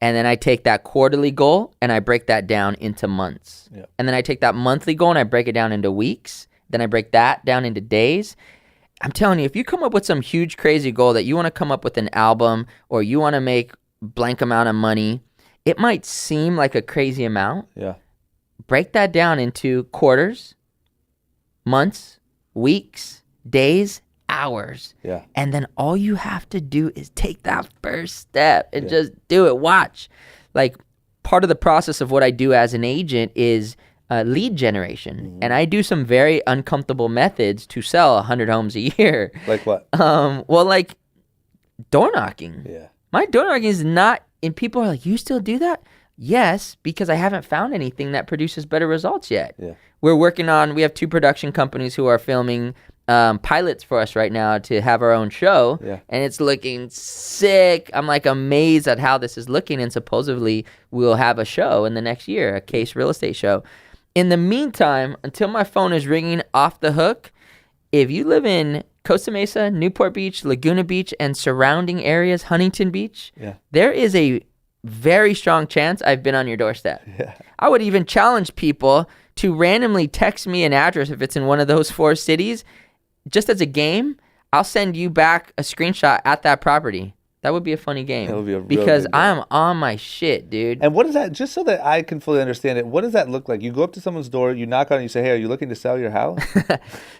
And then I take that quarterly goal, and I break that down into months. Yeah. And then I take that monthly goal, and I break it down into weeks. Then I break that down into days. I'm telling you, if you come up with some huge, crazy goal that you want to come up with an album, or you want to make blank amount of money, it might seem like a crazy amount. Yeah. Break that down into quarters, months, weeks, days, hours. Yeah. And then all you have to do is take that first step and just do it. Watch. Like, part of the process of what I do as an agent is lead generation. And I do some very uncomfortable methods to sell 100 homes a year. Like what? Well, like door knocking. Yeah. My door knocking is not, and people are like, you still do that? Yes, because I haven't found anything that produces better results yet. Yeah. We have 2 production companies who are filming pilots for us right now to have our own show. Yeah. And it's looking sick. I'm like amazed at how this is looking, and supposedly we'll have a show in the next year, a case real estate show. In the meantime, until my phone is ringing off the hook, if you live in Costa Mesa, Newport Beach, Laguna Beach, and surrounding areas, Huntington Beach, there is a very strong chance I've been on your doorstep. Yeah. I would even challenge people to randomly text me an address if it's in one of those 4 cities. Just as a game, I'll send you back a screenshot at that property. That would be a funny game. That would be a real because good game. I'm on my shit, dude. And what is that, just so that I can fully understand it, what does that look like? You go up to someone's door, you knock on it, you say, hey, are you looking to sell your house?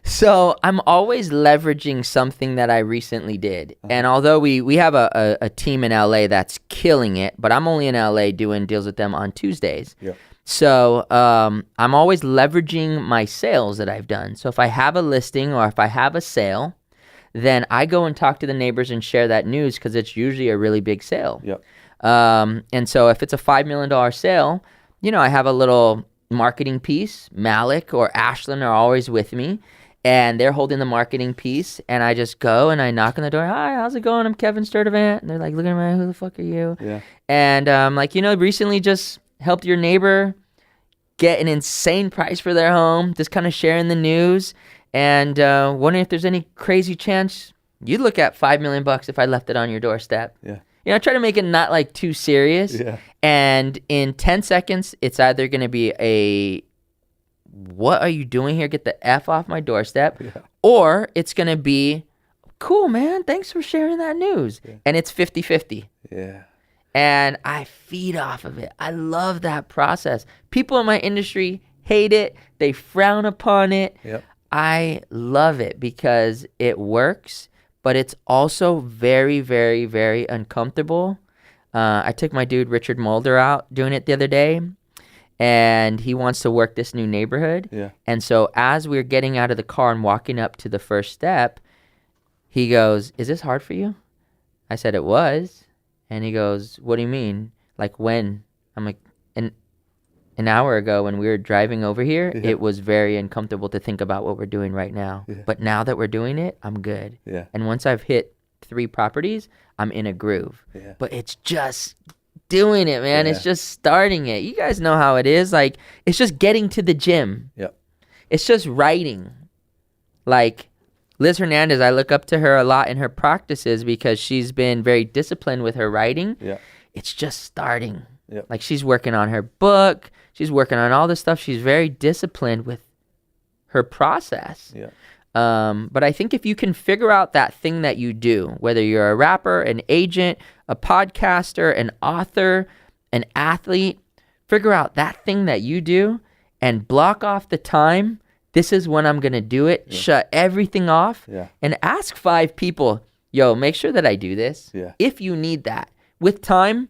So I'm always leveraging something that I recently did. And although we have a team in LA that's killing it, but I'm only in LA doing deals with them on Tuesdays. Yeah. So I'm always leveraging my sales that I've done. So if I have a listing or if I have a sale, then I go and talk to the neighbors and share that news because it's usually a really big sale. Yep. And so if it's a $5 million sale, I have a little marketing piece. Malik or Ashlyn are always with me, and they're holding the marketing piece. And I just go and I knock on the door. Hi, how's it going? I'm Kevion Stirdivant. And they're like, looking at me, who the fuck are you? Yeah. And like, recently just helped your neighbor get an insane price for their home, just kind of sharing the news. And wondering if there's any crazy chance you'd look at $5 million if I left it on your doorstep. Yeah. I try to make it not like too serious. Yeah. And in 10 seconds, it's either going to be what are you doing here? Get the F off my doorstep. Yeah. Or it's going to be, cool, man. Thanks for sharing that news. Yeah. And it's 50-50. Yeah. And I feed off of it. I love that process. People in my industry hate it. They frown upon it. Yep. I love it because it works, but it's also very, very, very uncomfortable. I took my dude Richard Mulder out doing it the other day, and he wants to work this new neighborhood. Yeah. And so as we're getting out of the car and walking up to the first step, he goes, "Is this hard for you?" I said, "It was." And he goes, "What do you mean? Like when?" I'm like, an hour ago when we were driving over here, it was very uncomfortable to think about what we're doing right now. Yeah. But now that we're doing it, I'm good. Yeah. And once I've hit 3 properties, I'm in a groove. Yeah. But it's just doing it, man. Yeah. It's just starting it. You guys know how it is. Like, it's just getting to the gym. Yep. It's just writing. Like, Liz Hernandez, I look up to her a lot in her practices because she's been very disciplined with her writing. Yeah. It's just starting. Yep. Like, she's working on her book. She's working on all this stuff. She's very disciplined with her process. Yeah. But I think if you can figure out that thing that you do, whether you're a rapper, an agent, a podcaster, an author, an athlete, figure out that thing that you do and block off the time. This is when I'm going to do it. Yeah. Shut everything off and ask 5 people, yo, make sure that I do this. Yeah. If you need that. With time,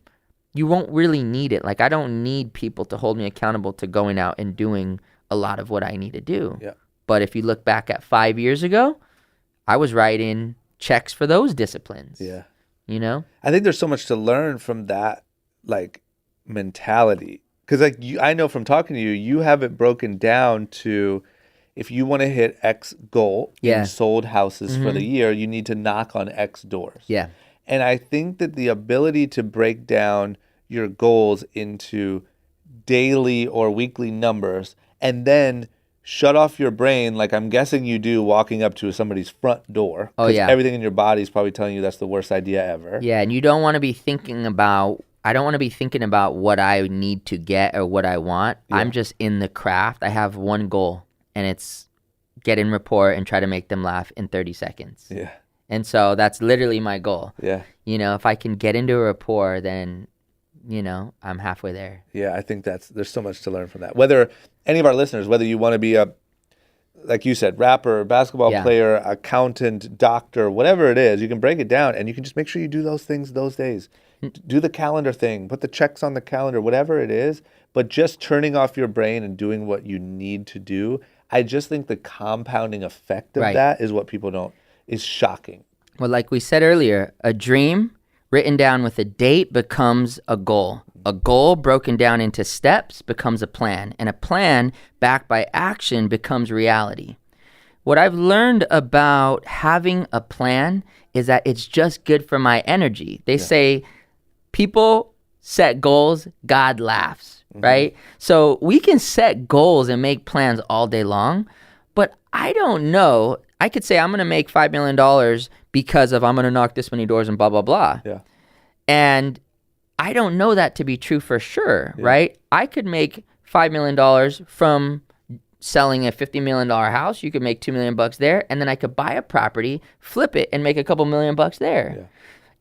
you won't really need it. Like, I don't need people to hold me accountable to going out and doing a lot of what I need to do. Yeah. But if you look back at 5 years ago, I was writing checks for those disciplines. Yeah. I think there's so much to learn from that, like, mentality. Because, like, I know from talking to you, you have it broken down to if you want to hit X goal in sold houses for the year, you need to knock on X doors. Yeah. And I think that the ability to break down your goals into daily or weekly numbers and then shut off your brain, like I'm guessing you do walking up to somebody's front door. Oh, yeah. Everything in your body is probably telling you that's the worst idea ever. Yeah, and you don't want to be thinking about, I don't want to be thinking about what I need to get or what I want. Yeah. I'm just in the craft. I have one goal, and it's get in rapport and try to make them laugh in 30 seconds. Yeah. And so that's literally my goal. Yeah. If I can get into a rapport, then, I'm halfway there. Yeah, I think there's so much to learn from that. Whether any of our listeners, whether you want to be like you said, rapper, basketball Yeah. player, accountant, doctor, whatever it is, you can break it down and you can just make sure you do those things those days. Do the calendar thing, put the checks on the calendar, whatever it is, but just turning off your brain and doing what you need to do. I just think the compounding effect of Right. that is what people don't, is shocking. Well, like we said earlier, a dream written down with a date becomes a goal. A goal broken down into steps becomes a plan. And a plan backed by action becomes reality. What I've learned about having a plan is that it's just good for my energy. They say people set goals, God laughs, right? So we can set goals and make plans all day long, but I don't know. I could say I'm going to make $5 million because of I'm going to knock this many doors and blah, blah, blah. Yeah. And I don't know that to be true for sure, right? I could make $5 million from selling a $50 million house. You could make $2 million there, and then I could buy a property, flip it, and make a couple $1 million there. Yeah.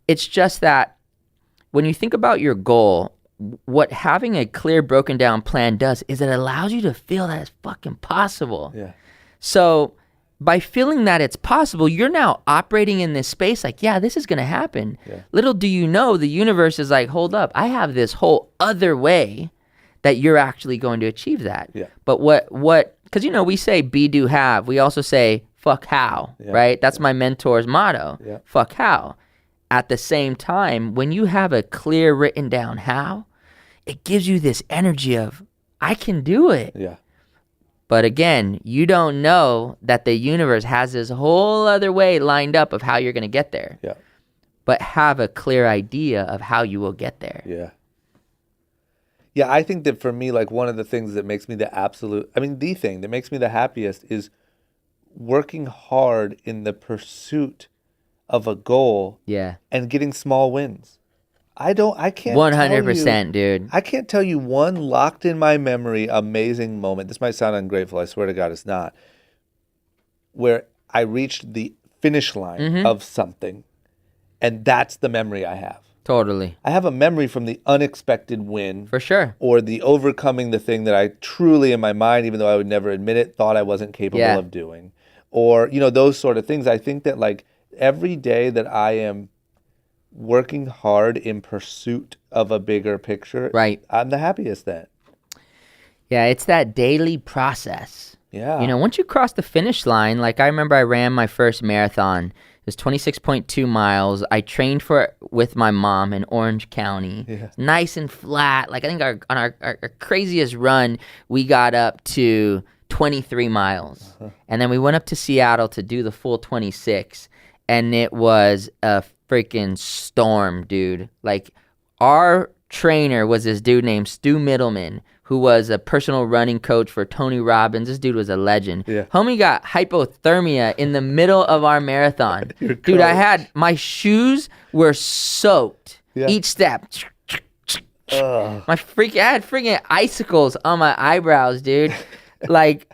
It's just that when you think about your goal, what having a clear, broken down plan does is it allows you to feel that it's fucking possible. Yeah. So by feeling that it's possible, you're now operating in this space like, yeah, this is going to happen. Yeah. Little do you know, the universe is like, hold up, I have this whole other way that you're actually going to achieve that. Yeah. But what, because, we say be, do, have. We also say fuck how, right? That's my mentor's motto. Yeah. Fuck how. At the same time, when you have a clear written down how, it gives you this energy of, I can do it. Yeah. But again, you don't know that the universe has this whole other way lined up of how you're going to get there. Yeah. But have a clear idea of how you will get there. Yeah. Yeah, I think that for me, like one of the things that makes me the thing that makes me the happiest is working hard in the pursuit of a goal Yeah. and getting small wins. I can't 100%, dude. I can't tell you one locked in my memory amazing moment. This might sound ungrateful. I swear to God it's not. Where I reached the finish line of something, and that's the memory I have. Totally. I have a memory from the unexpected win. For sure. Or the overcoming the thing that I truly, in my mind, even though I would never admit it, thought I wasn't capable of doing. Or, those sort of things. I think that like every day that I am working hard in pursuit of a bigger picture, Right. I'm the happiest then. Yeah, it's that daily process. Yeah. Once you cross the finish line, like I remember I ran my first marathon. It was 26.2 miles. I trained for it with my mom in Orange County. Yeah. Nice and flat. Like I think on our craziest run, we got up to 23 miles. And then we went up to Seattle to do the full 26. And it was a freaking storm, dude. Like our trainer was this dude named Stu Middleman, who was a personal running coach for Tony Robbins. This dude was a legend. Yeah. Homie got hypothermia in the middle of our marathon. Dude, my shoes were soaked. Yeah. Each step. I had freaking icicles on my eyebrows, dude. Like,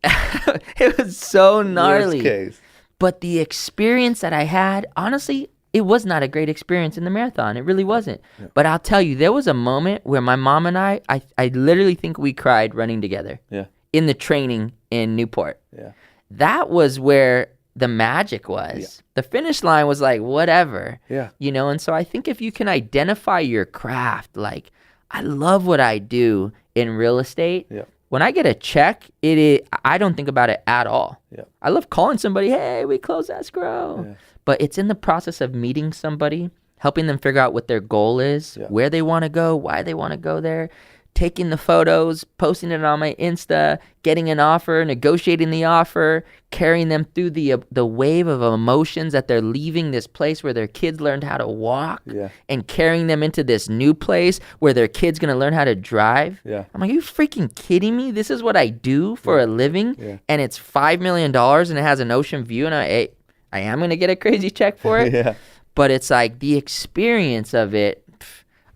it was so gnarly. Worst case. But the experience that I had, honestly, it was not a great experience in the marathon. It really wasn't. Yeah. But I'll tell you, there was a moment where my mom and I literally think we cried running together. Yeah. In the training in Newport. Yeah. That was where the magic was. Yeah. The finish line was like, whatever. Yeah. And so I think if you can identify your craft, like, I love what I do in real estate. Yeah. When I get a check, I don't think about it at all. Yeah. I love calling somebody, hey, we closed escrow. Yeah. But it's in the process of meeting somebody, helping them figure out what their goal is, where they want to go, why they want to go there, taking the photos, posting it on my Insta, getting an offer, negotiating the offer, carrying them through the wave of emotions that they're leaving this place where their kids learned how to walk, and carrying them into this new place where their kid's going to learn how to drive. Yeah. I'm like, are you freaking kidding me? This is what I do for a living, and it's $5 million, and it has an ocean view, and I am going to get a crazy check for it. Yeah. But it's like the experience of it,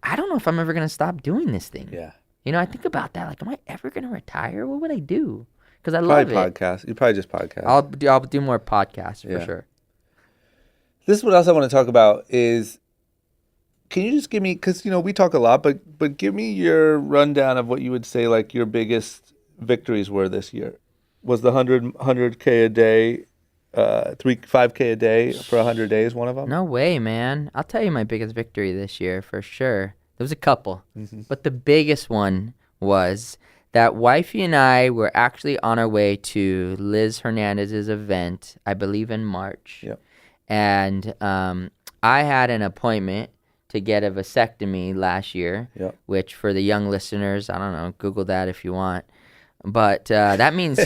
I don't know if I'm ever going to stop doing this thing. Yeah. I think about that. Like, am I ever going to retire? What would I do? Because I love it. Podcast. You probably just podcast. I'll do more podcasts for sure. This is what else I want to talk about is, can you just give me, because, we talk a lot, but give me your rundown of what you would say, like, your biggest victories were this year. Was the 100K a day, 5K a day for 100 days one of them? No way, man. I'll tell you my biggest victory this year for sure. There was a couple, Mm-hmm. but the biggest one was that wifey and I were actually on our way to Liz Hernandez's event, I believe in March. Yep. And I had an appointment to get a vasectomy last year, Yep. which for the young listeners, I don't know, Google that if you want. But that means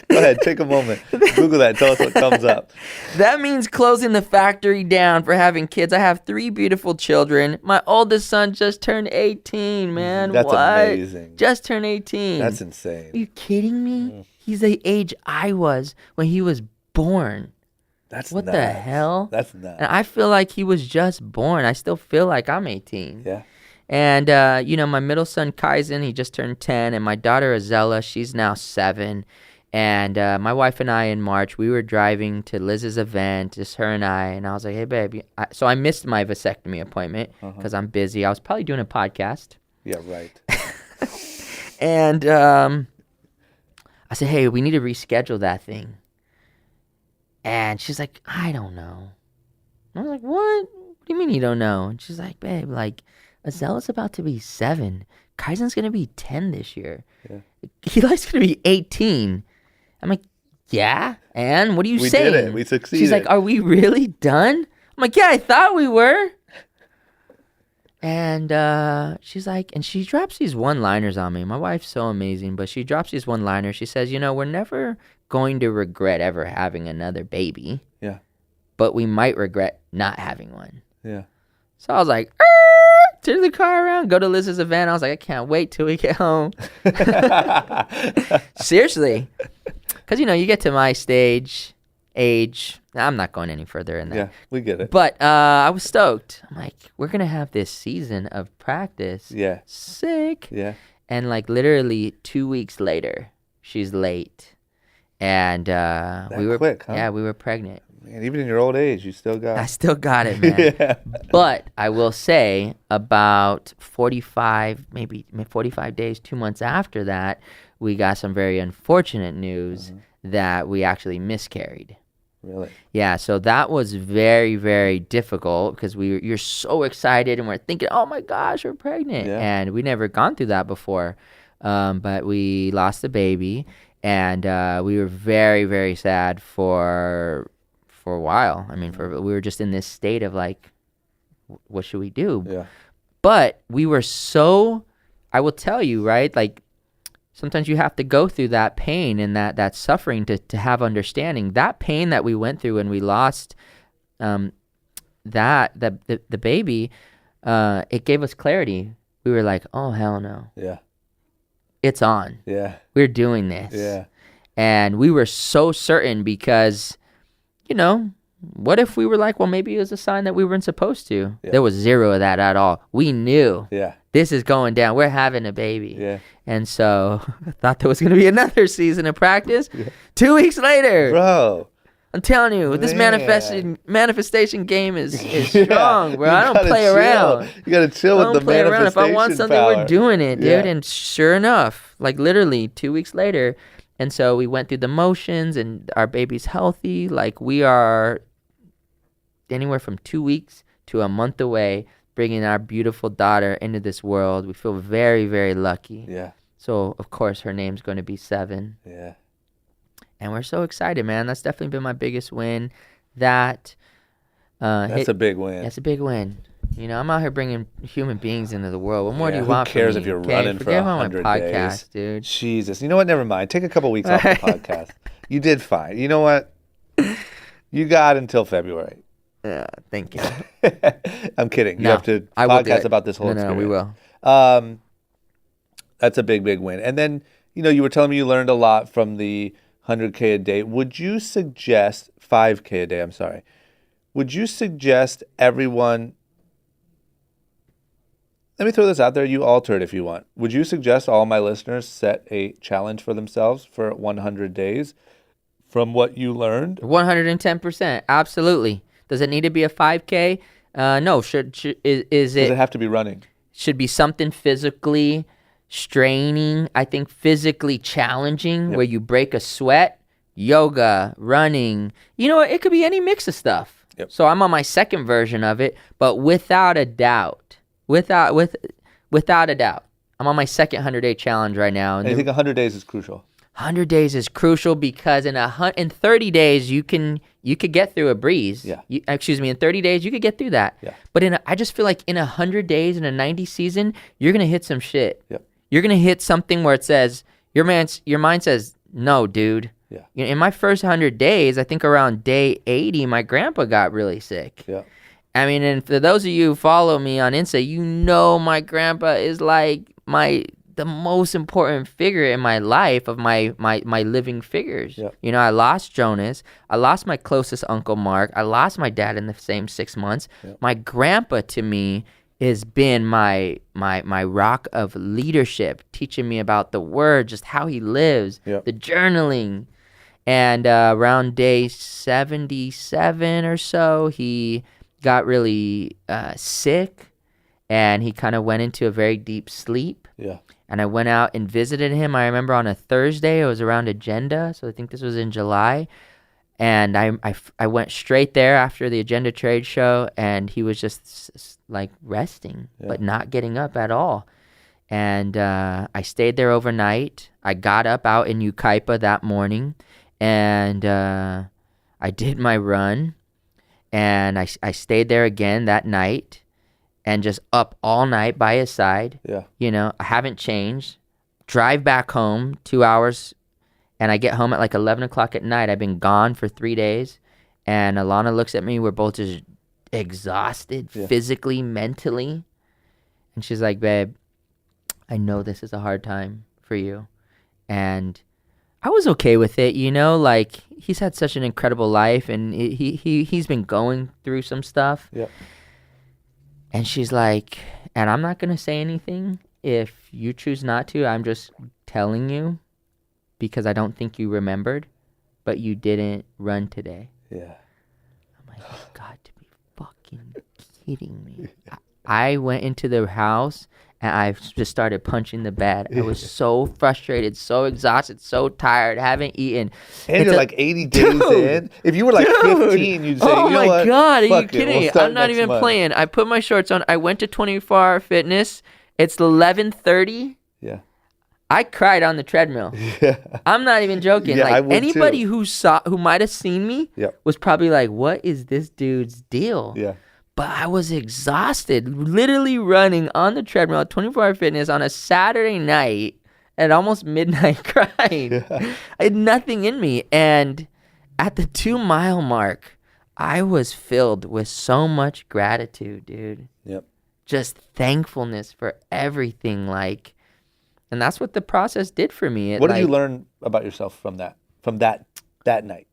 Go ahead, take a moment. Google that. Tell us what comes up. that means closing the factory down for having kids. I have 3 beautiful children. My oldest son just turned 18, man. That's what? amazing. Just turned 18. That's Are insane. you kidding me? He's the age I was when he was born. That's What nuts. the hell? That's nuts. And I feel like he was just born. I still feel like I'm 18. Yeah. And, my middle son, Kaizen, he just turned 10. And my daughter, Azella, she's now 7. And my wife and I, in March, we were driving to Liz's event, just her and I. And I was like, hey, babe. So I missed my vasectomy appointment because I'm busy. I was probably doing a podcast. Yeah, right. And I said, hey, we need to reschedule that thing. And she's like, I don't know. I was like, what? What do you mean you don't know? And she's like, babe, like, Azella's about to be 7. Kaizen's going to be 10 this year. Yeah. Eli's going to be 18. I'm like, yeah? And what are you We saying? did it. We succeeded. She's like, are we really done? I'm like, yeah, I thought we were. And she's like, and she drops these one-liners on me. My wife's so amazing, but she drops these one-liners. She says, we're never going to regret ever having another baby, Yeah. but we might regret not having one. Yeah. So I was like, turn the car around, go to Liz's event. I was like, I can't wait till we get home. Seriously. Because, you get to my age. I'm not going any further in that. Yeah, we get it. But I was stoked. I'm like, we're going to have this season of practice. Yeah. Sick. Yeah. And like literally 2 weeks later, she's late. And we were quick, huh? Yeah, we were pregnant. Man, even in your old age, you still got I still got it, man. Yeah. But I will say about 45 days, 2 months after that, we got some very unfortunate news that we actually miscarried. Really? Yeah, so that was very, very difficult because you're so excited and we're thinking, oh my gosh, we're pregnant. Yeah. And we never gone through that before. But we lost the baby and we were very, very sad for a while. I mean, we were just in this state of like, what should we do? Yeah. But we were so, I will tell you, right? Like sometimes you have to go through that pain and that suffering to have understanding. That pain that we went through when we lost the baby, it gave us clarity. We were like, oh, hell no. Yeah. It's on. Yeah. We're doing this. Yeah. And we were so certain because, what if we were like, well, maybe it was a sign that we weren't supposed to? Yeah. There was zero of that at all. We knew. Yeah. This is going down. We're having a baby. Yeah. And so I thought there was going to be another season of practice. Yeah. 2 weeks later, Bro. I'm telling you, this Man. manifestation game is Yeah. strong, bro. You I don't gotta play chill. around. You got to chill I with don't the play around. manifestation If I want something, power. we're doing it, dude. Yeah. And sure enough, like literally 2 weeks later, and so we went through the motions, and our baby's healthy. Like we are anywhere from 2 weeks to a month away, bringing our beautiful daughter into this world. We feel very, very lucky. Yeah. So of course her name's going to be 7. Yeah. And we're so excited, man. That's definitely been my biggest win. That's That's a big win. That's a big win. I'm out here bringing human beings into the world. What more do Yeah, you who want cares from if me? you're Okay, running for forget about 100 my days. podcast, dude. Jesus. You know what? Never mind. Take a couple weeks off the podcast. You did fine. You know what? You got until February. Yeah, thank you. I'm kidding. You No, have to I will do podcast it. about this whole No, experience. we will. That's a big, big win. And then, you were telling me you learned a lot from the 100K a day. Would you suggest 5K a day? I'm sorry. Would you suggest everyone? Let me throw this out there. You alter it if you want. Would you suggest all my listeners set a challenge for themselves for 100 days from what you learned? 110%. Absolutely. Does it need to be a 5K? No. Is Does it it have to be running? should be something physically straining, I think physically challenging, where you break a sweat, yoga, running, it could be any mix of stuff. Yep. So I'm on my second version of it, but without a doubt, without a doubt, I'm on my second 100-day challenge right now. And you think 100 days is crucial? 100 days is crucial because in 30 days you could get through a breeze. Yeah. In 30 days you could get through that. Yeah. But I just feel like in 100 days in a 90 season, you're gonna hit some shit. Yep. You're gonna hit something where it says your mind says no, dude. Yeah. In my first 100 days, I think around day 80, my grandpa got really sick. Yeah. I mean, and for those of you who follow me on Insta, my grandpa is like the most important figure in my life of my living figures. Yep. I lost Jonas. I lost my closest uncle Mark. I lost my dad in the same 6 months. Yep. My grandpa to me has been my rock of leadership, teaching me about the word, just how he lives, Yep. the journaling. And around day 77 or so, he got really sick, and he kind of went into a very deep sleep. Yeah. And I went out and visited him. I remember on a Thursday, it was around Agenda, so I think this was in July. And I went straight there after the Agenda trade show, and he was just like resting, but not getting up at all. And I stayed there overnight. I got up out in Yucaipa that morning, and I did my run, and I stayed there again that night, and just up all night by his side. Yeah. I haven't changed. Drive back home 2 hours, and I get home at like 11 o'clock at night. I've been gone for 3 days, and Alana looks at me. We're both just exhausted physically, mentally. And she's like, babe, I know this is a hard time for you. And I was okay with it, like he's had such an incredible life, and he's been going through some stuff. Yeah. And she's like, and I'm not going to say anything if you choose not to. I'm just telling you because I don't think you remembered, but you didn't run today. Yeah. I'm like, you got to be fucking kidding me. I went into the house and I just started punching the bed. I was so frustrated, so exhausted, so tired, haven't eaten. And you're like 80 days in. If you were like 15, you'd say, oh you know my what? God, are you Fuck it, kidding we'll me? start I'm not next even month. playing. I put my shorts on. I went to 24-hour fitness. It's 11:30. Yeah. I cried on the treadmill. Yeah. I'm not even joking. Yeah, I like would anybody too. who might have seen me Yep. was probably like, what is this dude's deal? Yeah. But I was exhausted, literally running on the treadmill at 24-hour fitness on a Saturday night at almost midnight crying. Yeah. I had nothing in me. And at the 2-mile mark, I was filled with so much gratitude, dude. Yep. Just thankfulness for everything. And that's what the process did for me. What did you learn about yourself from that night?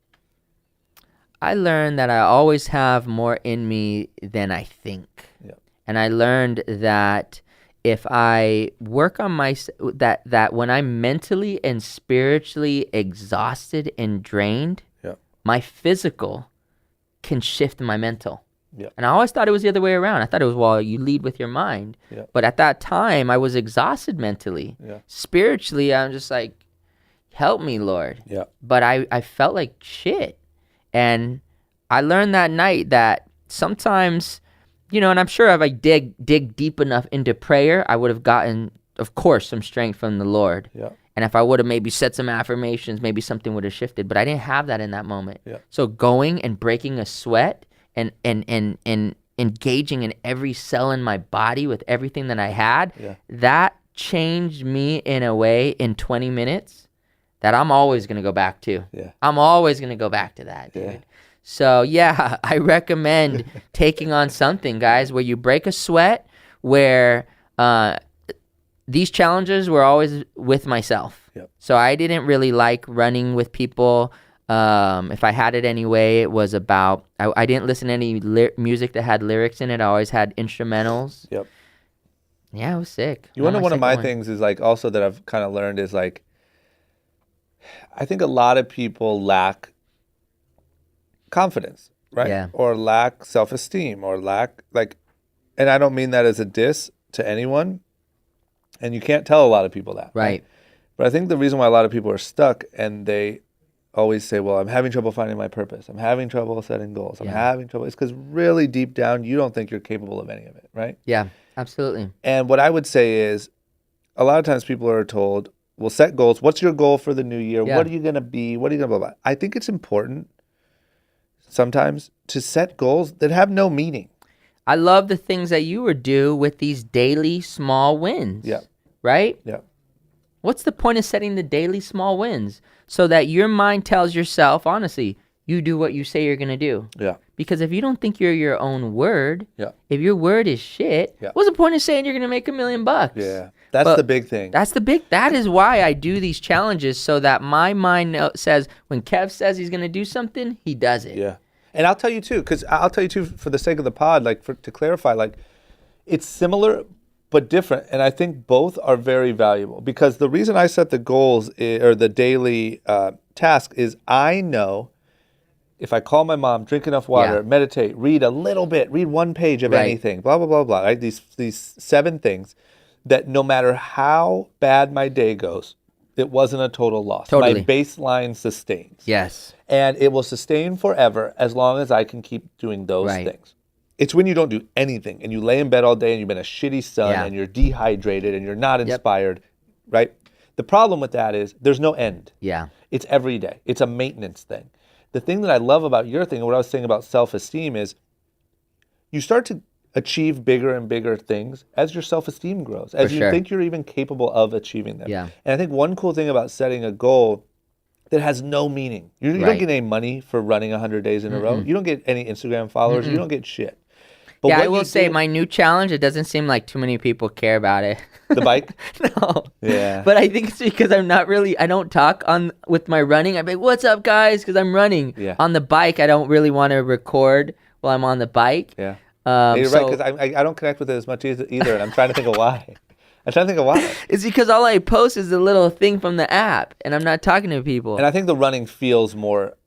I learned that I always have more in me than I think. Yep. And I learned that if I work on that when I'm mentally and spiritually exhausted and drained, Yep. my physical can shift my mental. Yep. And I always thought it was the other way around. I thought it was, well, you lead with your mind. Yep. But at that time, I was exhausted mentally. Yeah. Spiritually, I'm just like, help me, Lord. Yeah. But I felt like shit. And I learned that night that sometimes, and I'm sure if I dig deep enough into prayer, I would have gotten, of course, some strength from the Lord. Yeah. And if I would have maybe said some affirmations, maybe something would have shifted. But I didn't have that in that moment. Yeah. So going and breaking a sweat and engaging in every cell in my body with everything that I had, that changed me in a way in 20 minutes that I'm always going to go back to. Yeah. I'm always going to go back to that, dude. Yeah. So, yeah, I recommend taking on something, guys, where you break a sweat, where these challenges were always with myself. Yep. So I didn't really like running with people. If I had it anyway, it was about, I didn't listen to any music that had lyrics in it. I always had instrumentals. Yep. Yeah, it was sick. You want to know one of my things is like also that I've kind of learned is like, I think a lot of people lack confidence, right? Yeah. Or lack self-esteem or lack and I don't mean that as a diss to anyone, And you can't tell a lot of people that. Right. But I think the reason why a lot of people are stuck and they always say, well, I'm having trouble finding my purpose. I'm having trouble setting goals. I'm having trouble. It's because really deep down, you don't think you're capable of any of it, right? Yeah, absolutely. And what I would say is a lot of times people are told, well, set goals. What's your goal for the new year? Yeah. What are you going to be? What are you going to blah, blah? I think it's important sometimes to set goals that have no meaning. I love the things that you would do with these daily small wins. Yeah. Right? Yeah. What's the point of setting the daily small wins? So that your mind tells yourself, honestly, you do what you say you're going to do. Yeah. Because if you don't think you're your own word, Yeah. if your word is shit, Yeah. what's the point of saying you're going to make $1 million? Yeah. That's But the big thing. that is why I do these challenges, so that my mind says when Kev says he's going to do something, he does it. Yeah. And I'll tell you too, for the sake of the pod, to clarify, it's similar but different. And I think both are very valuable, because the reason I set the goals or the daily task is I know if I call my mom, drink enough water, meditate, read a little bit, read one page of anything, blah, blah, blah, blah, right? These 7 things that no matter how bad my day goes, it wasn't a total loss. Totally. My baseline sustains. Yes. And it will sustain forever as long as I can keep doing those things. It's when you don't do anything and you lay in bed all day and you've been a shitty son and you're dehydrated and you're not inspired, right? The problem with that is there's no end. Yeah. It's every day. It's a maintenance thing. The thing that I love about your thing and what I was saying about self-esteem is you start to achieve bigger and bigger things as your self-esteem grows, as you think you're even capable of achieving them. Yeah. And I think one cool thing about setting a goal that has no meaning, you don't get any money for running 100 days in a row. You don't get any Instagram followers. You don't get shit. But Yeah, what I will you say do- my new challenge, it doesn't seem like too many people care about it. The bike? No. Yeah. But I think it's because I don't talk with my running. I'm like, what's up, guys? Because I'm running. Yeah. On the bike, I don't really want to record while I'm on the bike. Yeah. You're right, because I don't connect with it as much either, and I'm trying to think of why. It's because all I post is a little thing from the app, and I'm not talking to people. And I think the running feels more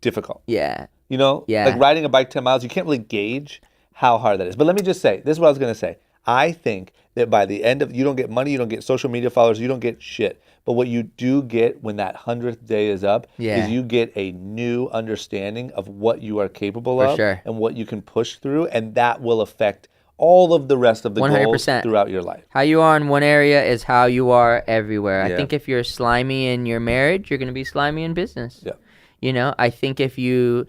difficult. Yeah. You know? Yeah. Like riding a bike 10 miles, you can't really gauge how hard that is. But let me just say, this is what I was going to say. I think that by the end of, you don't get money, you don't get social media followers, you don't get shit. But what you do get when that 100th day is up is you get a new understanding of what you are capable of and what you can push through. And that will affect all of the rest of the 100%. goals throughout your life. How you are in one area is how you are everywhere. Yeah. I think if you're slimy in your marriage, you're going to be slimy in business. Yeah. You know, I think if you're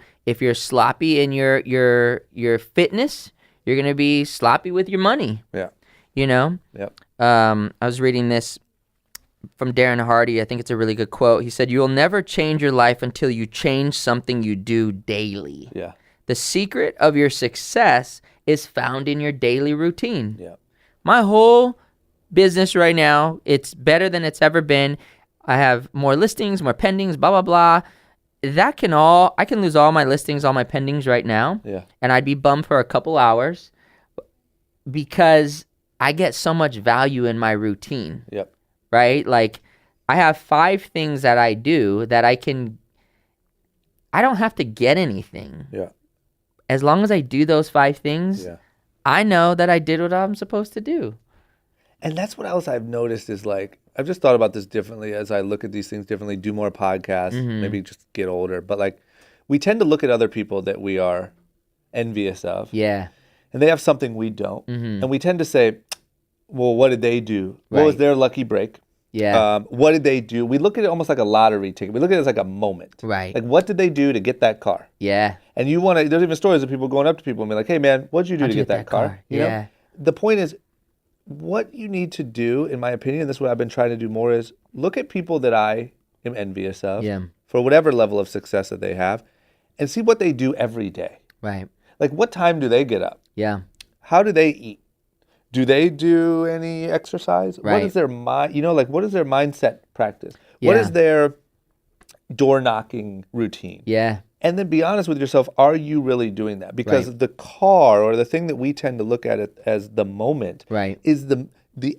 sloppy in your fitness, you're going to be sloppy with your money. Yeah. You know? Yep. I was reading this from Darren Hardy. I think it's a really good quote. He said, "You'll never change your life until you change something you do daily." Yeah. The secret of your success is found in your daily routine. Yeah. My whole business right now, it's better than it's ever been. I have more listings, more pendings, blah, blah, blah. I can lose all my listings, all my pendings right now. Yeah. And I'd be bummed for a couple hours because I get so much value in my routine. Yep. Right? Like I have 5 things that I do that I don't have to get anything. Yeah. As long as I do those 5 things, Yeah. I know that I did what I'm supposed to do. And that's what else I've noticed is I've just thought about this differently as I look at these things differently, do more podcasts, maybe just get older. But we tend to look at other people that we are envious of. Yeah. And they have something we don't. And we tend to say, well, what did they do? What was their lucky break? Yeah. What did they do? We look at it almost like a lottery ticket. We look at it as like a moment. Right. Like, what did they do to get that car? Yeah. And there's even stories of people going up to people and be like, hey, man, what did you do to get that car? You know? Yeah. The point is, what you need to do, in my opinion, this is what I've been trying to do more, is look at people that I am envious of for whatever level of success that they have and see what they do every day. Right. Like, what time do they get up? Yeah. How do they eat? Do they do any exercise? Right. What is their what is their mindset practice? What Yeah. is their door knocking routine? Yeah. And then be honest with yourself, are you really doing that? Because the car, or the thing that we tend to look at it as the moment, is the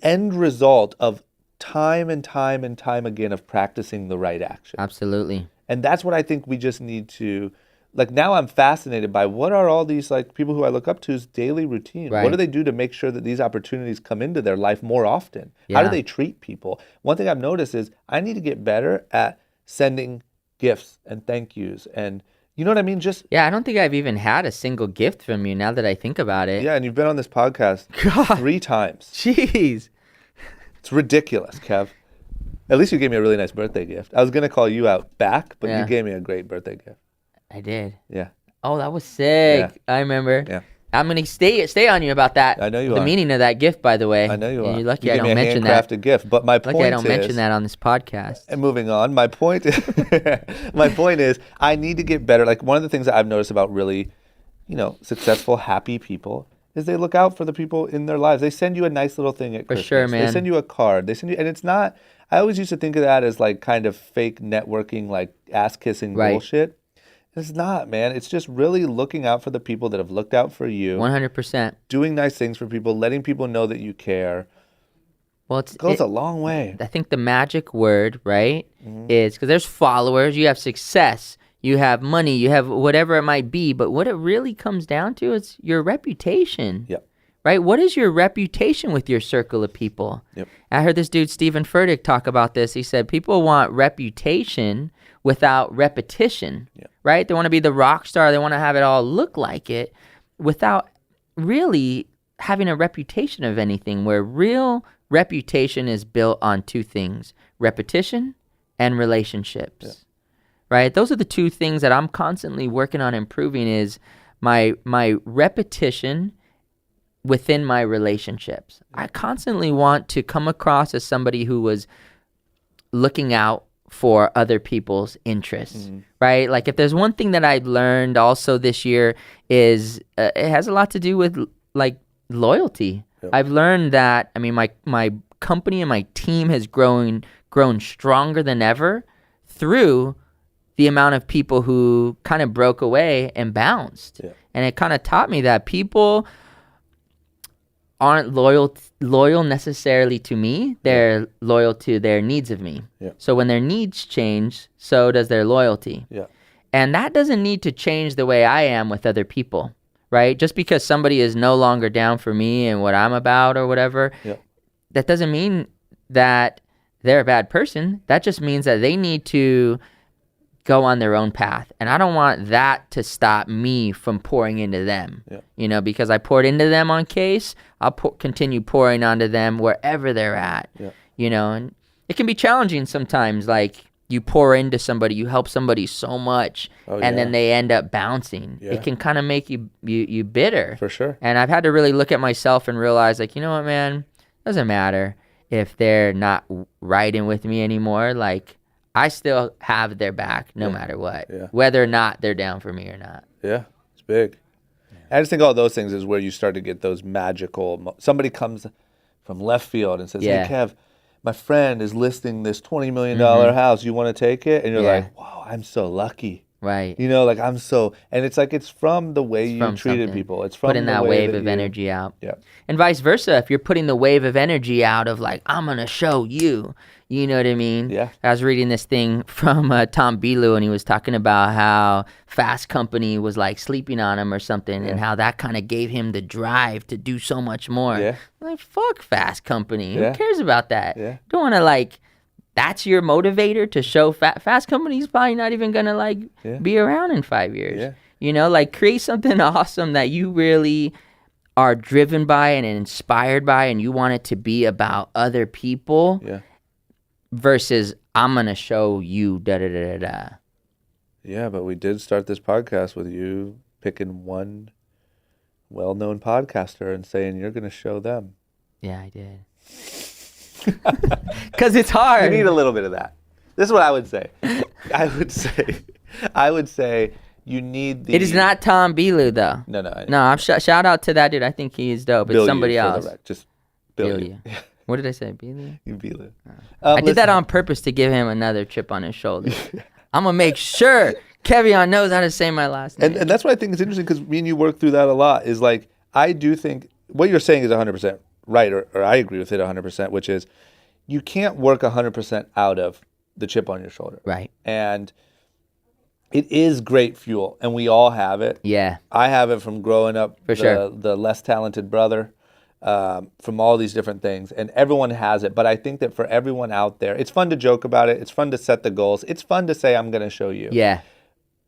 end result of time and time and time again of practicing the right action. Absolutely. And that's what I think we just need to like now I'm fascinated by what are all these like people who I look up to's daily routine. Right. What do they do to make sure that these opportunities come into their life more often? How do Yeah. they treat people? One thing I've noticed is I need to get better at sending gifts and thank yous, and you know what I mean? Just Yeah, I don't think I've even had a single gift from you now that I think about it. yeah, and you've been on this podcast God. 3 times. Jeez. It's ridiculous, Kev. At least you gave me a really nice birthday gift. I was gonna call you out back, but Yeah. you gave me a great birthday gift. I did. Yeah, Oh, that was sick. Yeah. I remember. yeah. I'm gonna stay on you about that. I know you the are. meaning of that gift, by the way. I know you And are. You're lucky you I gave me don't a mention that. handcrafted gift. But my point Lucky I don't is, mention that on this podcast. And moving on, my point is I need to get better. Like one of the things that I've noticed about really, successful, happy people is they look out for the people in their lives. They send you a nice little thing at Christmas. sure, They man. send you a card. They send you, and it's not. I always used to think of that as like kind of fake networking, like ass kissing Right. bullshit. It's not, man. It's just really looking out for the people that have looked out for you, 100%. doing nice things for people, letting people know that you care. Well, It goes a long way. I think the magic word, right, Mm-hmm. is because there's followers, you have success, you have money, you have whatever it might be, but what it really comes down to is your reputation. Yep. Right? What is your reputation with your circle of people? Yep. I heard this dude, Stephen Furtick, talk about this. He said people want reputation without repetition, Yep. right? They want to be the rock star. They want to have it all look like it without really having a reputation of anything, where real reputation is built on 2 things, repetition and relationships, right? Those are the 2 things that I'm constantly working on improving is my repetition within my relationships. I constantly want to come across as somebody who was looking out for other people's interests, right? Like if there's one thing that I learned also this year is it has a lot to do with like loyalty. Yep. I've learned that, I mean, my company and my team has grown stronger than ever through the amount of people who kind of broke away and bounced. Yeah. And it kind of taught me that people aren't loyal necessarily to me. They're loyal to their needs of me. Yeah. So when their needs change, so does their loyalty. Yeah. And that doesn't need to change the way I am with other people, right? Just because somebody is no longer down for me and what I'm about or whatever, that doesn't mean that they're a bad person. That just means that they need to go on their own path. And I don't want that to stop me from pouring into them, because I poured into them on Case, I'll continue pouring onto them wherever they're at, and it can be challenging sometimes. Like you pour into somebody, you help somebody so much, and then they end up bouncing. Yeah. It can kind of make you bitter. For sure. And I've had to really look at myself and realize, like, you know what, man, doesn't matter if they're not riding with me anymore. Like, I still have their back no matter what, whether or not they're down for me or not. Yeah, it's big. I just think all those things is where you start to get those magical. Somebody comes from left field and says, "Hey, Kev, my friend is listing this $20 million house. You want to take it?" And you're like, "Wow, I'm so lucky." Right. Like I'm so, and it's like it's from the way you treated people. It's from putting the that way wave that of you, energy out. Yeah. And vice versa, if you're putting the wave of energy out of like, I'm gonna show you, you know what I mean? Yeah. I was reading this thing from Tom Bilu, and he was talking about how Fast Company was like sleeping on him or something, and how that kind of gave him the drive to do so much more. Yeah. Like, fuck Fast Company. Yeah. Who cares about that? Yeah. Don't want to like. That's your motivator to show Fast Company's probably not even gonna like be around in 5 years. Yeah. Like create something awesome that you really are driven by and inspired by, and you want it to be about other people. Yeah. Versus I'm gonna show you da da da da da. Yeah, but we did start this podcast with you picking one well-known podcaster and saying you're going to show them. Yeah, I did. Because it's hard. You need a little bit of that. This is what I would say. I would say you need the. It is not Tom Bilu though. No. No, I'm shout out to that dude. I think he is dope. It's somebody else. Just Bill Bilu. What did I say? Bilu? You Bilu. I did that on purpose to give him another chip on his shoulder. I'm gonna make sure Kevion knows how to say my last name. And that's what I think is interesting, because me and you work through that a lot. Is like, I do think what you're saying is 100% right, or I agree with it 100%, which is you can't work 100% out of the chip on your shoulder. Right. And it is great fuel, and we all have it. Yeah. I have it from growing up, For sure. the less talented brother, from all these different things, and everyone has it. But I think that for everyone out there, it's fun to joke about it. It's fun to set the goals. It's fun to say, I'm going to show you. Yeah.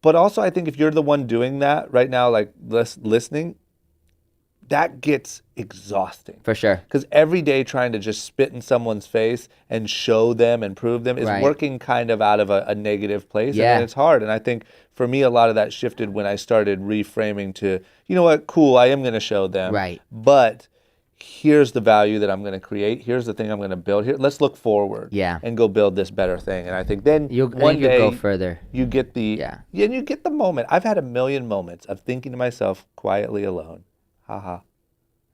But also, I think if you're the one doing that right now, like listening, that gets exhausting. For sure. Because every day trying to just spit in someone's face and show them and prove them is Right. working kind of out of a negative place. Yeah. And it's hard. And I think for me, a lot of that shifted when I started reframing to, you know what, cool, I am going to show them. Right. But here's the value that I'm going to create. Here's the thing I'm going to build. Here, let's look forward. Yeah. And go build this better thing. And I think then One day go further. you get the Yeah. and you get the moment. I've had a million moments of thinking to myself quietly alone, haha,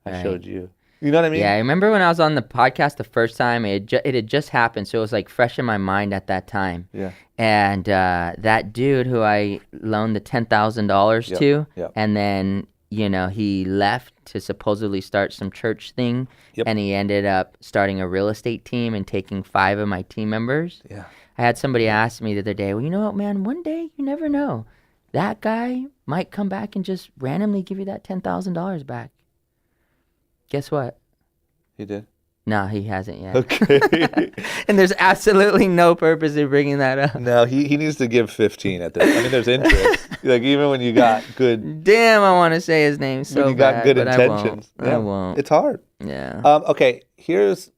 I Right. showed you. You know what I mean? Yeah, I remember when I was on the podcast the first time, it had just happened, so it was like fresh in my mind at that time. Yeah. And that dude who I loaned the $10,000 Yep, to, yep. and then he left to supposedly start some church thing, Yep. and he ended up starting a real estate team and taking 5 of my team members. Yeah. I had somebody ask me the other day, well, you know what, man, one day you never know. That guy might come back and just randomly give you that $10,000 back. Guess what? He did. No, he hasn't yet. Okay. And there's absolutely no purpose in bringing that up. No, he needs to give 15 at this. I mean, there's interest. Like even when you got good, Damn, I want to say his name so when you got bad, good but intentions. I won't. It's hard. Yeah. Okay, here's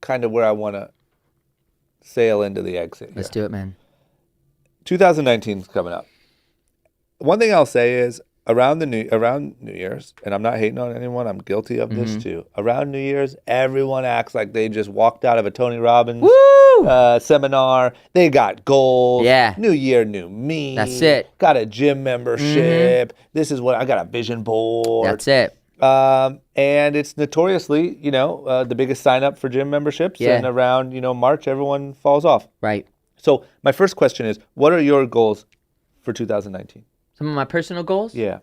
kind of where I want to sail into the exit. Let's do it, man. 2019 is coming up. One thing I'll say is around New Year's, and I'm not hating on anyone, I'm guilty of this too. Around New Year's, everyone acts like they just walked out of a Tony Robbins seminar. They got goals. Yeah. New year, new me. That's it. Got a gym membership. This is what I got, a vision board. That's it. And it's notoriously, the biggest sign up for gym memberships. Yeah. And around, March, everyone falls off. Right. So my first question is, what are your goals for 2019? Some of my personal goals? Yeah.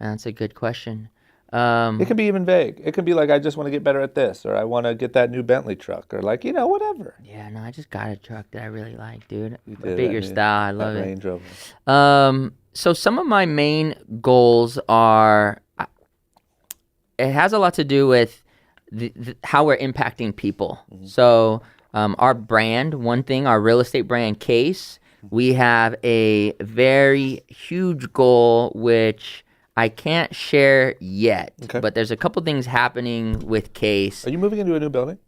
That's a good question. It can be even vague. It can be like, I just want to get better at this, or I want to get that new Bentley truck, or like, whatever. Yeah, no, I just got a truck that I really like, dude. You A did, bigger that style. I love it. Range Rover. So some of my main goals are, it has a lot to do with how we're impacting people. So our brand, one thing, our real estate brand Case, we have a very huge goal, which I can't share yet, Okay. but there's a couple things happening with Case. Are you moving into a new building?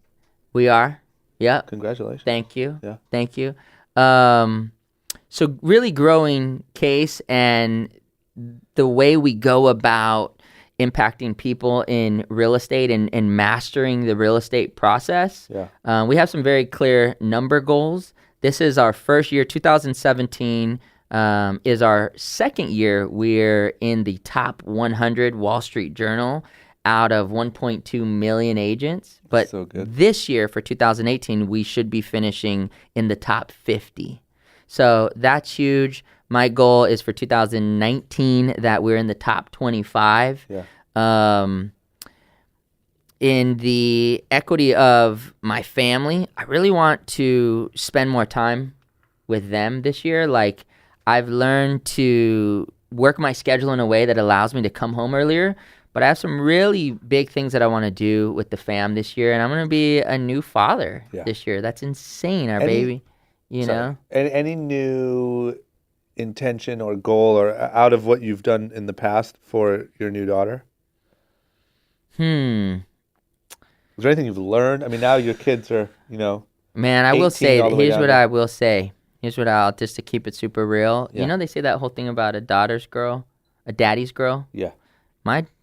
We are. Yep. Congratulations. Thank you. Yeah. Thank you. So really growing Case and the way we go about impacting people in real estate and mastering the real estate process. Yeah. We have some very clear number goals. This is our first year, 2017 is our second year. We're in the top 100 Wall Street Journal out of 1.2 million agents. But So good. this year for 2018, we should be finishing in the top 50. So that's huge. My goal is for 2019 that we're in the top 25. Yeah. In the equity of my family, I really want to spend more time with them this year. Like, I've learned to work my schedule in a way that allows me to come home earlier, but I have some really big things that I want to do with the fam this year, and I'm going to be a new father this year. That's insane, our baby, you know? Any new intention or goal or out of what you've done in the past for your new daughter? Is there anything you've learned? I mean, now your kids are, Man, I will 18 say, all the way here's down what to- I will say. Here's what just to keep it super real. Yeah. You know, they say that whole thing about a daughter's girl, a daddy's girl. Yeah.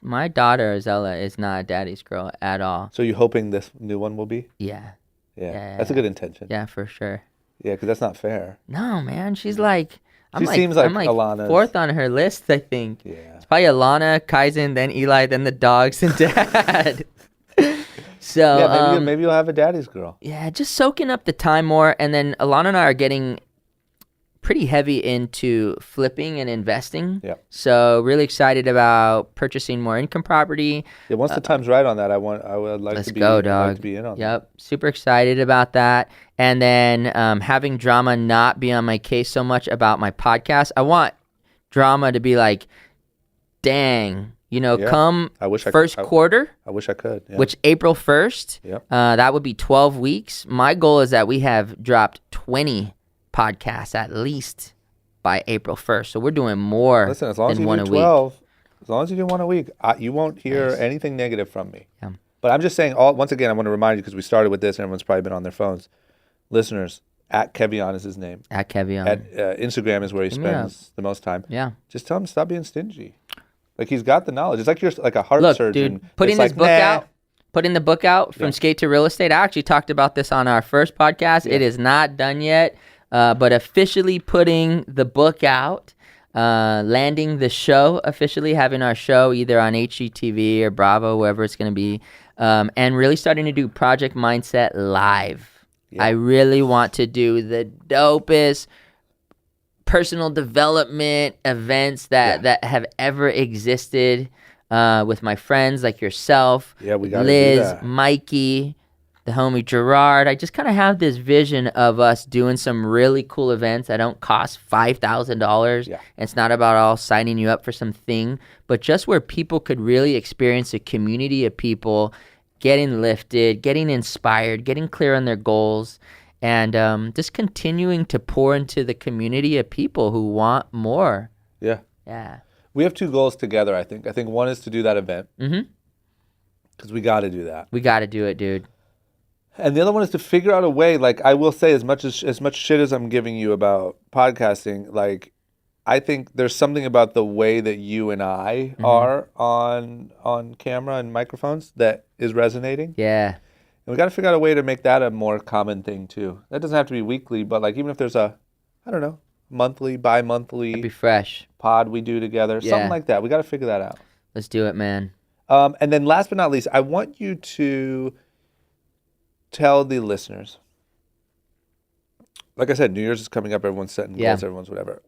My daughter, Zella, is not a daddy's girl at all. So you hoping this new one will be? Yeah. Yeah. Yeah. That's a good intention. Yeah, for sure. Yeah, because that's not fair. No, man. She's like, She seems like I'm like Alana's- fourth on her list, I think. Yeah. It's probably Alana, Kaizen, then Eli, then the dogs, and dad. So, Yeah, maybe you'll have a daddy's girl. yeah, just soaking up the time more. And then Alana and I are getting pretty heavy into flipping and investing. Yep. So really excited about purchasing more income property. Yeah, once the time's right on that, I would like Let's to be go, I'd like dog. to be in on that. Yep. Super excited about that. And then having drama not be on my case so much about my podcast. I want drama to be like, dang, Yeah. come I wish I first could. quarter, I wish I could. Yeah. which April 1st, Yep. that would be 12 weeks. My goal is that we have dropped 20 podcasts at least by April 1st. So we're doing more Listen, as long as than you one do a 12, as long as you do one a week, you won't hear Nice. anything negative from me. Yeah. But I'm just saying, once again, I want to remind you because we started with this and everyone's probably been on their phones. Listeners, at Kevion is his name. At Kevion. At Instagram is where he Hit me up. spends the most time. Yeah. Just tell him to stop being stingy. Like he's got the knowledge. It's like you're like a heart Look, surgeon. dude, putting that's this like, book nah. out, putting the book out from Yeah. skate to real estate. I actually talked about this on our first podcast. It is not done yet, but officially putting the book out, landing the show, officially having our show either on HGTV or Bravo, wherever it's going to be, and really starting to do Project Mindset live. I really want to do the dopest personal development events that have ever existed with my friends like yourself, Yeah, we gotta do Liz, that. Mikey, the homie Gerard. I just kind of have this vision of us doing some really cool events that don't cost $5,000. Yeah. It's not about all signing you up for something, but just where people could really experience a community of people getting lifted, getting inspired, getting clear on their goals, and just continuing to pour into the community of people who want more. Yeah. Yeah. We have two goals together, I think. I think one is to do that event. Mm-hmm. Because we got to do that. We got to do it, dude. And the other one is to figure out a way, like I will say, as much shit as I'm giving you about podcasting, like I think there's something about the way that you and I are on camera and microphones that is resonating. Yeah. And we got to figure out a way to make that a more common thing too. That doesn't have to be weekly, but like even if there's a, I don't know, monthly, It'd bi-monthly be fresh. pod we do together, Yeah. something like that. We got to figure that out. Let's do it, man. And then last but not least, I want you to tell the listeners, like I said, New Year's is coming up. Everyone's setting Yeah. goals. Everyone's whatever.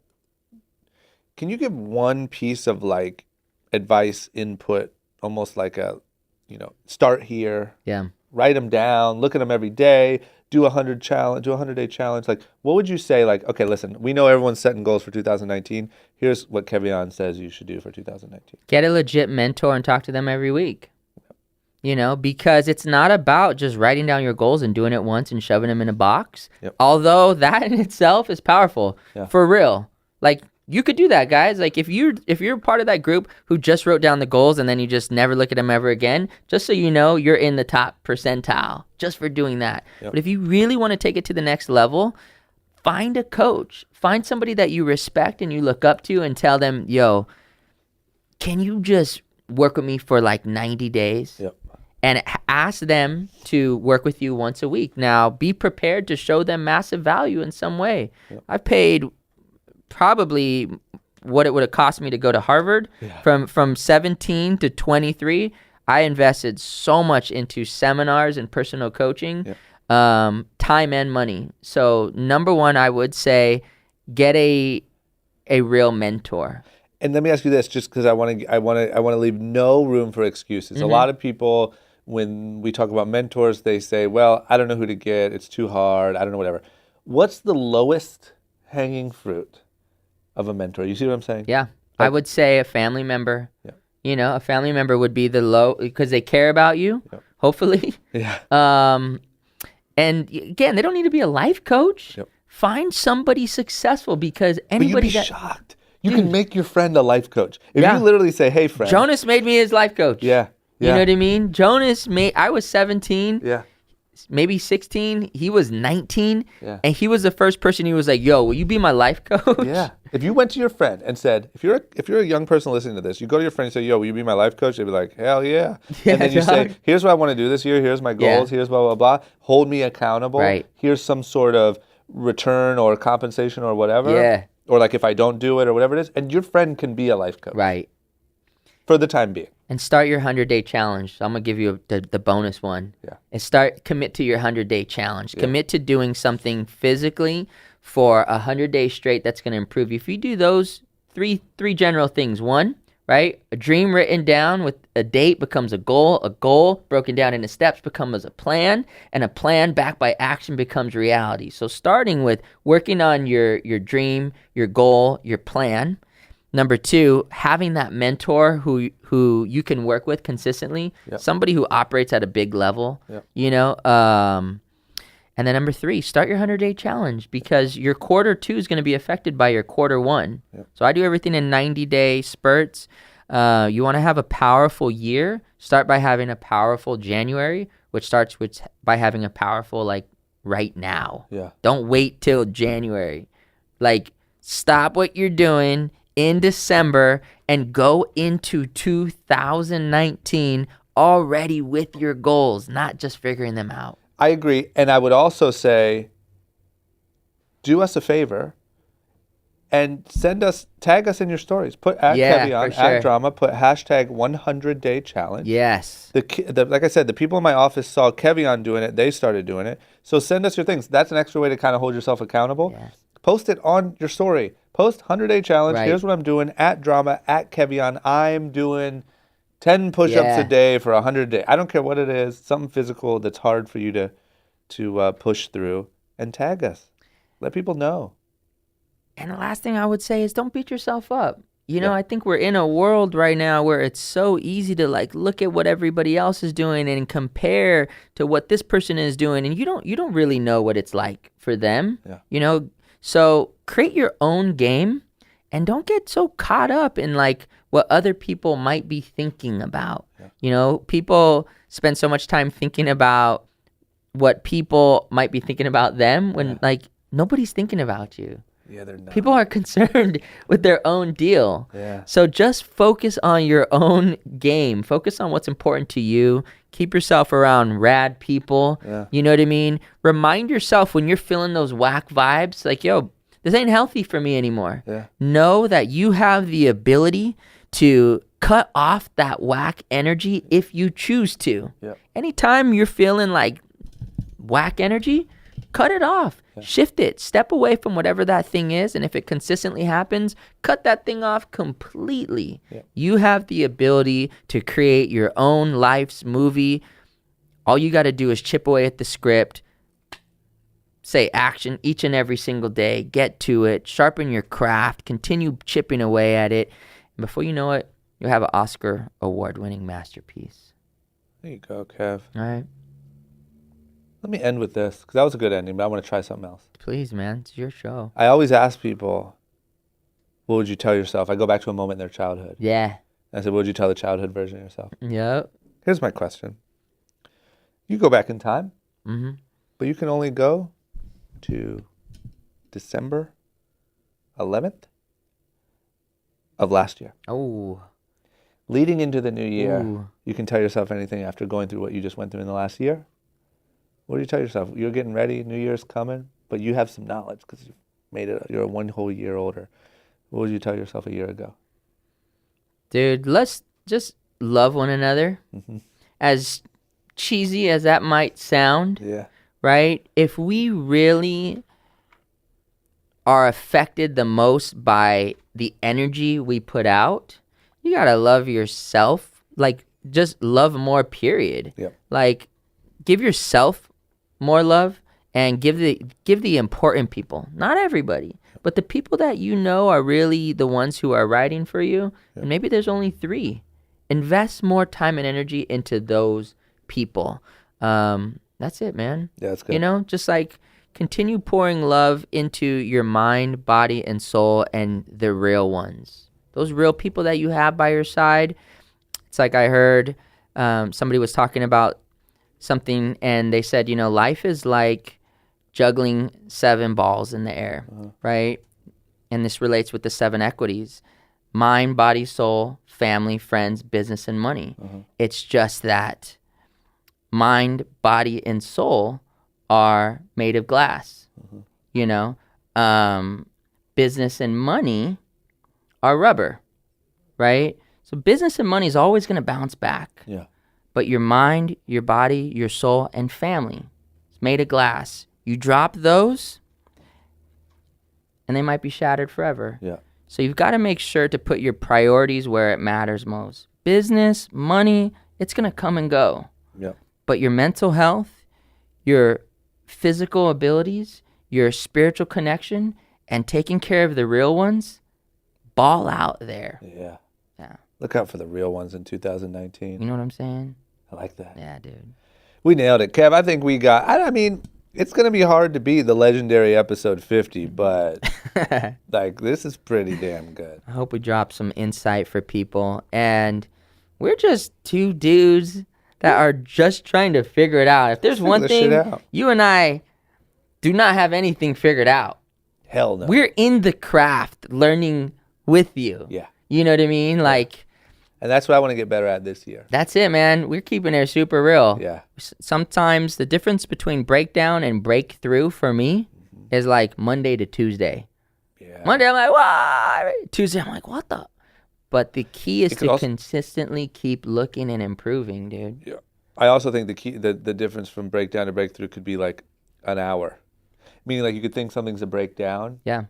Can you give one piece of like advice, input, almost like a, start here, Yeah. write them down, look at them every day, do a 100-day challenge. Like, what would you say? Like, okay, listen, we know everyone's setting goals for 2019. Here's what Kevion says you should do for 2019. Get a legit mentor and talk to them every week. Because it's not about just writing down your goals and doing it once and shoving them in a box. Yep. Although that in itself is powerful. Yeah. For real. Like, you could do that, guys. Like, if you're part of that group who just wrote down the goals and then you just never look at them ever again, just so you know, you're in the top percentile just for doing that. Yep. But if you really want to take it to the next level, find a coach. Find somebody that you respect and you look up to and tell them, yo, can you just work with me for like 90 days? Yep. And ask them to work with you once a week. Now, be prepared to show them massive value in some way. Yep. I've paid probably what it would have cost me to go to Harvard. From 17 to 23. I invested so much into seminars and personal coaching, time and money. So number one, I would say get a real mentor. And let me ask you this, just because I want to leave no room for excuses. A lot of people, when we talk about mentors, they say, "Well, I don't know who to get. It's too hard. I don't know, whatever." What's the lowest hanging fruit of a mentor? You see what I'm saying? Yeah, I would say a family member. Yeah. A family member would be the low because they care about you. Yep. Hopefully. Yeah. And again, they don't need to be a life coach. Yep. Find somebody successful because But you'd anybody be that shocked. You can make your friend a life coach. If Yeah. you literally say, "Hey, friend." Jonas made me his life coach. Yeah. You know what I mean? I was 17, Yeah. maybe 16. He was 19. Yeah. And he was the first person who was like, yo, will you be my life coach? Yeah. If you went to your friend and said, if you're a young person listening to this, you go to your friend and say, "Yo, will you be my life coach?" They'd be like, "Hell yeah." And then you dog. say, "Here's what I want to do this year. Here's my goals. Here's blah, blah, blah. Hold me accountable. Right. Here's some sort of return or compensation or whatever." Yeah. Or like if I don't do it or whatever it is. And your friend can be a life coach. Right. For the time being. And start your 100-day challenge. So I'm going to give you the bonus one. Yeah. And commit to your 100-day challenge. Yeah. Commit to doing something physically for 100 days straight that's going to improve you. If you do those three general things, one, right? A dream written down with a date becomes a goal broken down into steps becomes a plan, and a plan backed by action becomes reality. So starting with working on your dream, your goal, your plan. Number two, having that mentor who you can work with consistently, somebody who operates at a big level, you know. And then number three, start your 100-day challenge, because your quarter two is going to be affected by your quarter one. So I do everything in 90-day spurts. You want to have a powerful year, start by having a powerful January, which starts by having a powerful, like, right now. Don't wait till January. Like, stop what you're doing in December and go into 2019 already with your goals, not just figuring them out. I agree. And I would also say, do us a favor and tag us in your stories. Put at Kevion, at Drama, put hashtag 100-day challenge. Yes. Like I said, the people in my office saw Kevion doing it. They started doing it. So send us your things. That's an extra way to kind of hold yourself accountable. Yes. Post it on your story. Post 100-day challenge. Right. Here's what I'm doing. At Drama, at Kevion. I'm doing 10 push-ups a day for 100 days. I don't care what it is. Something physical that's hard for you to push through. And tag us. Let people know. And the last thing I would say is don't beat yourself up. You know, I think we're in a world right now where it's so easy to, like, look at what everybody else is doing and compare to what this person is doing, and you don't really know what it's like for them. You know, so create your own game and don't get so caught up in, like, what other people might be thinking about. You know, people spend so much time thinking about what people might be thinking about them when like nobody's thinking about you. They're not. People are concerned with their own deal. So just focus on your own game. Focus on what's important to you. Keep yourself around rad people. You know what I mean? Remind yourself when you're feeling those whack vibes, like, yo, this ain't healthy for me anymore. Know that you have the ability to cut off that whack energy if you choose to. Anytime you're feeling like whack energy, cut it off. Shift it. Step away from whatever that thing is. And if it consistently happens, cut that thing off completely. You have the ability to create your own life's movie. All you got to do is chip away at the script. Say action each and every single day. Get to it. Sharpen your craft. Continue chipping away at it. And before you know it, you'll have an Oscar award-winning masterpiece. There you go, Kev. All right. Let me end with this, because that was a good ending, but I want to try something else. Please, man. It's your show. I always ask people, what would you tell yourself? I go back to a moment in their childhood. Yeah. I said, what would you tell the childhood version of yourself? Yep. Here's my question. You go back in time, Mm-hmm. but you can only go to December 11th of last year. Oh. Leading into the new year, Ooh. you can tell yourself anything after going through what you just went through in the last year. What do you tell yourself? You're getting ready, New Year's coming, but you have some knowledge because you've made it, you're one whole year older. What would you tell yourself a year ago? Dude, let's just love one another. As cheesy as that might sound, right? If we really are affected the most by the energy we put out, you gotta love yourself. Like, just love more, period. Like, give yourself more love and give the important people, not everybody, but the people that you know are really the ones who are riding for you. And maybe there's only 3. Invest more time and energy into those people. That's it, man. Yeah, that's good. You know, just like continue pouring love into your mind, body, and soul, and the real ones. Those real people that you have by your side. It's like I heard somebody was talking about something, and they said, you know, life is like juggling 7 balls in the air, right? And this relates with the 7 equities: mind, body, soul, family, friends, business, and money. It's just that mind, body, and soul are made of glass. You know, business and money are rubber, right? So business and money is always going to bounce back. But your mind, your body, your soul, and family is made of glass. You drop those, and they might be shattered forever. Yeah. So you've got to make sure to put your priorities where it matters most. Business, money, it's going to come and go. Yeah. But your mental health, your physical abilities, your spiritual connection, and taking care of the real ones, ball out there. Yeah. Yeah. Look out for the real ones in 2019. You know what I'm saying? I like that. Yeah, dude. We nailed it, Kev. I think we got. I mean, it's gonna be hard to beat the legendary episode 50, but like this is pretty damn good. I hope we drop some insight for people. And we're just two dudes that are just trying to figure it out. If there's Figure one this shit thing, out. you and I do not have anything figured out. Hell no. We're in the craft learning with you. Yeah. You know what I mean? Like, And that's what I want to get better at this year. that's it, man. We're keeping it super real. Yeah. Sometimes the difference between breakdown and breakthrough for me is like Monday to Tuesday. Yeah. Monday, I'm like, why? Tuesday, I'm like, what the? But the key is It could to also- consistently keep looking and improving, dude. Yeah. I also think the difference from breakdown to breakthrough could be like an hour. Meaning like you could think something's a breakdown, Yeah.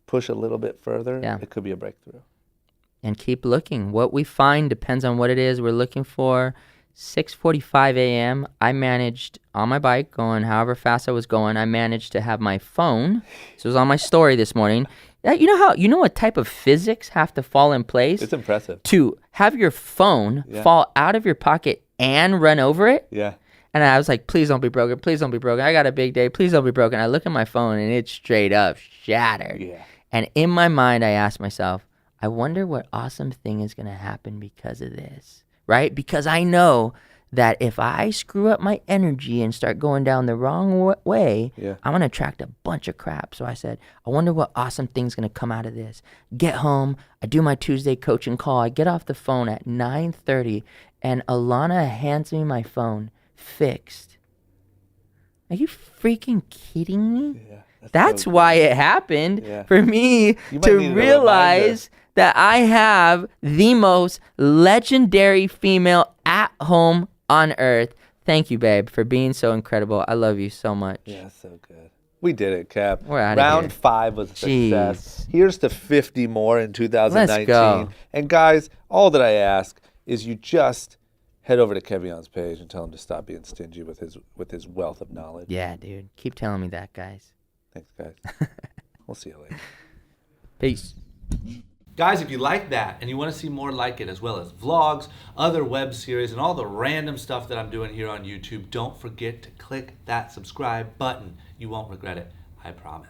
push a little bit further, Yeah. it could be a breakthrough. And keep looking. What we find depends on what it is we're looking for. 6:45 a.m. I managed on my bike, going however fast I was going, I managed to have my phone. This was on my story this morning. You know what type of physics have to fall in place It's impressive. to have your phone Yeah. fall out of your pocket and run over it? Yeah. And I was like, please don't be broken. Please don't be broken. I got a big day. Please don't be broken. I look at my phone and it's straight up shattered. Yeah. And in my mind, I asked myself, I wonder what awesome thing is going to happen because of this, right? Because I know that if I screw up my energy and start going down the wrong way, Yeah. I'm going to attract a bunch of crap. So I said, I wonder what awesome thing's going to come out of this. Get home. I do my Tuesday coaching call. I get off the phone at 9:30 and Alana hands me my phone fixed. Are you freaking kidding me? Yeah. That's so why good. it happened Yeah. for me You might to need a realize that I have the most legendary female at home on earth. Thank you, babe, for being so incredible. I love you so much. Yeah, so good. We did it, Cap. We're outta Round here. 5 was a success. Here's to 50 more in 2019. Let's go. And guys, all that I ask is you just head over to Kevion's page and tell him to stop being stingy with his wealth of knowledge. Yeah, dude. Keep telling me that, guys. Thanks, guys. We'll see you later. Peace. Guys, if you like that and you want to see more like it, as well as vlogs, other web series, and all the random stuff that I'm doing here on YouTube, don't forget to click that subscribe button. You won't regret it, I promise.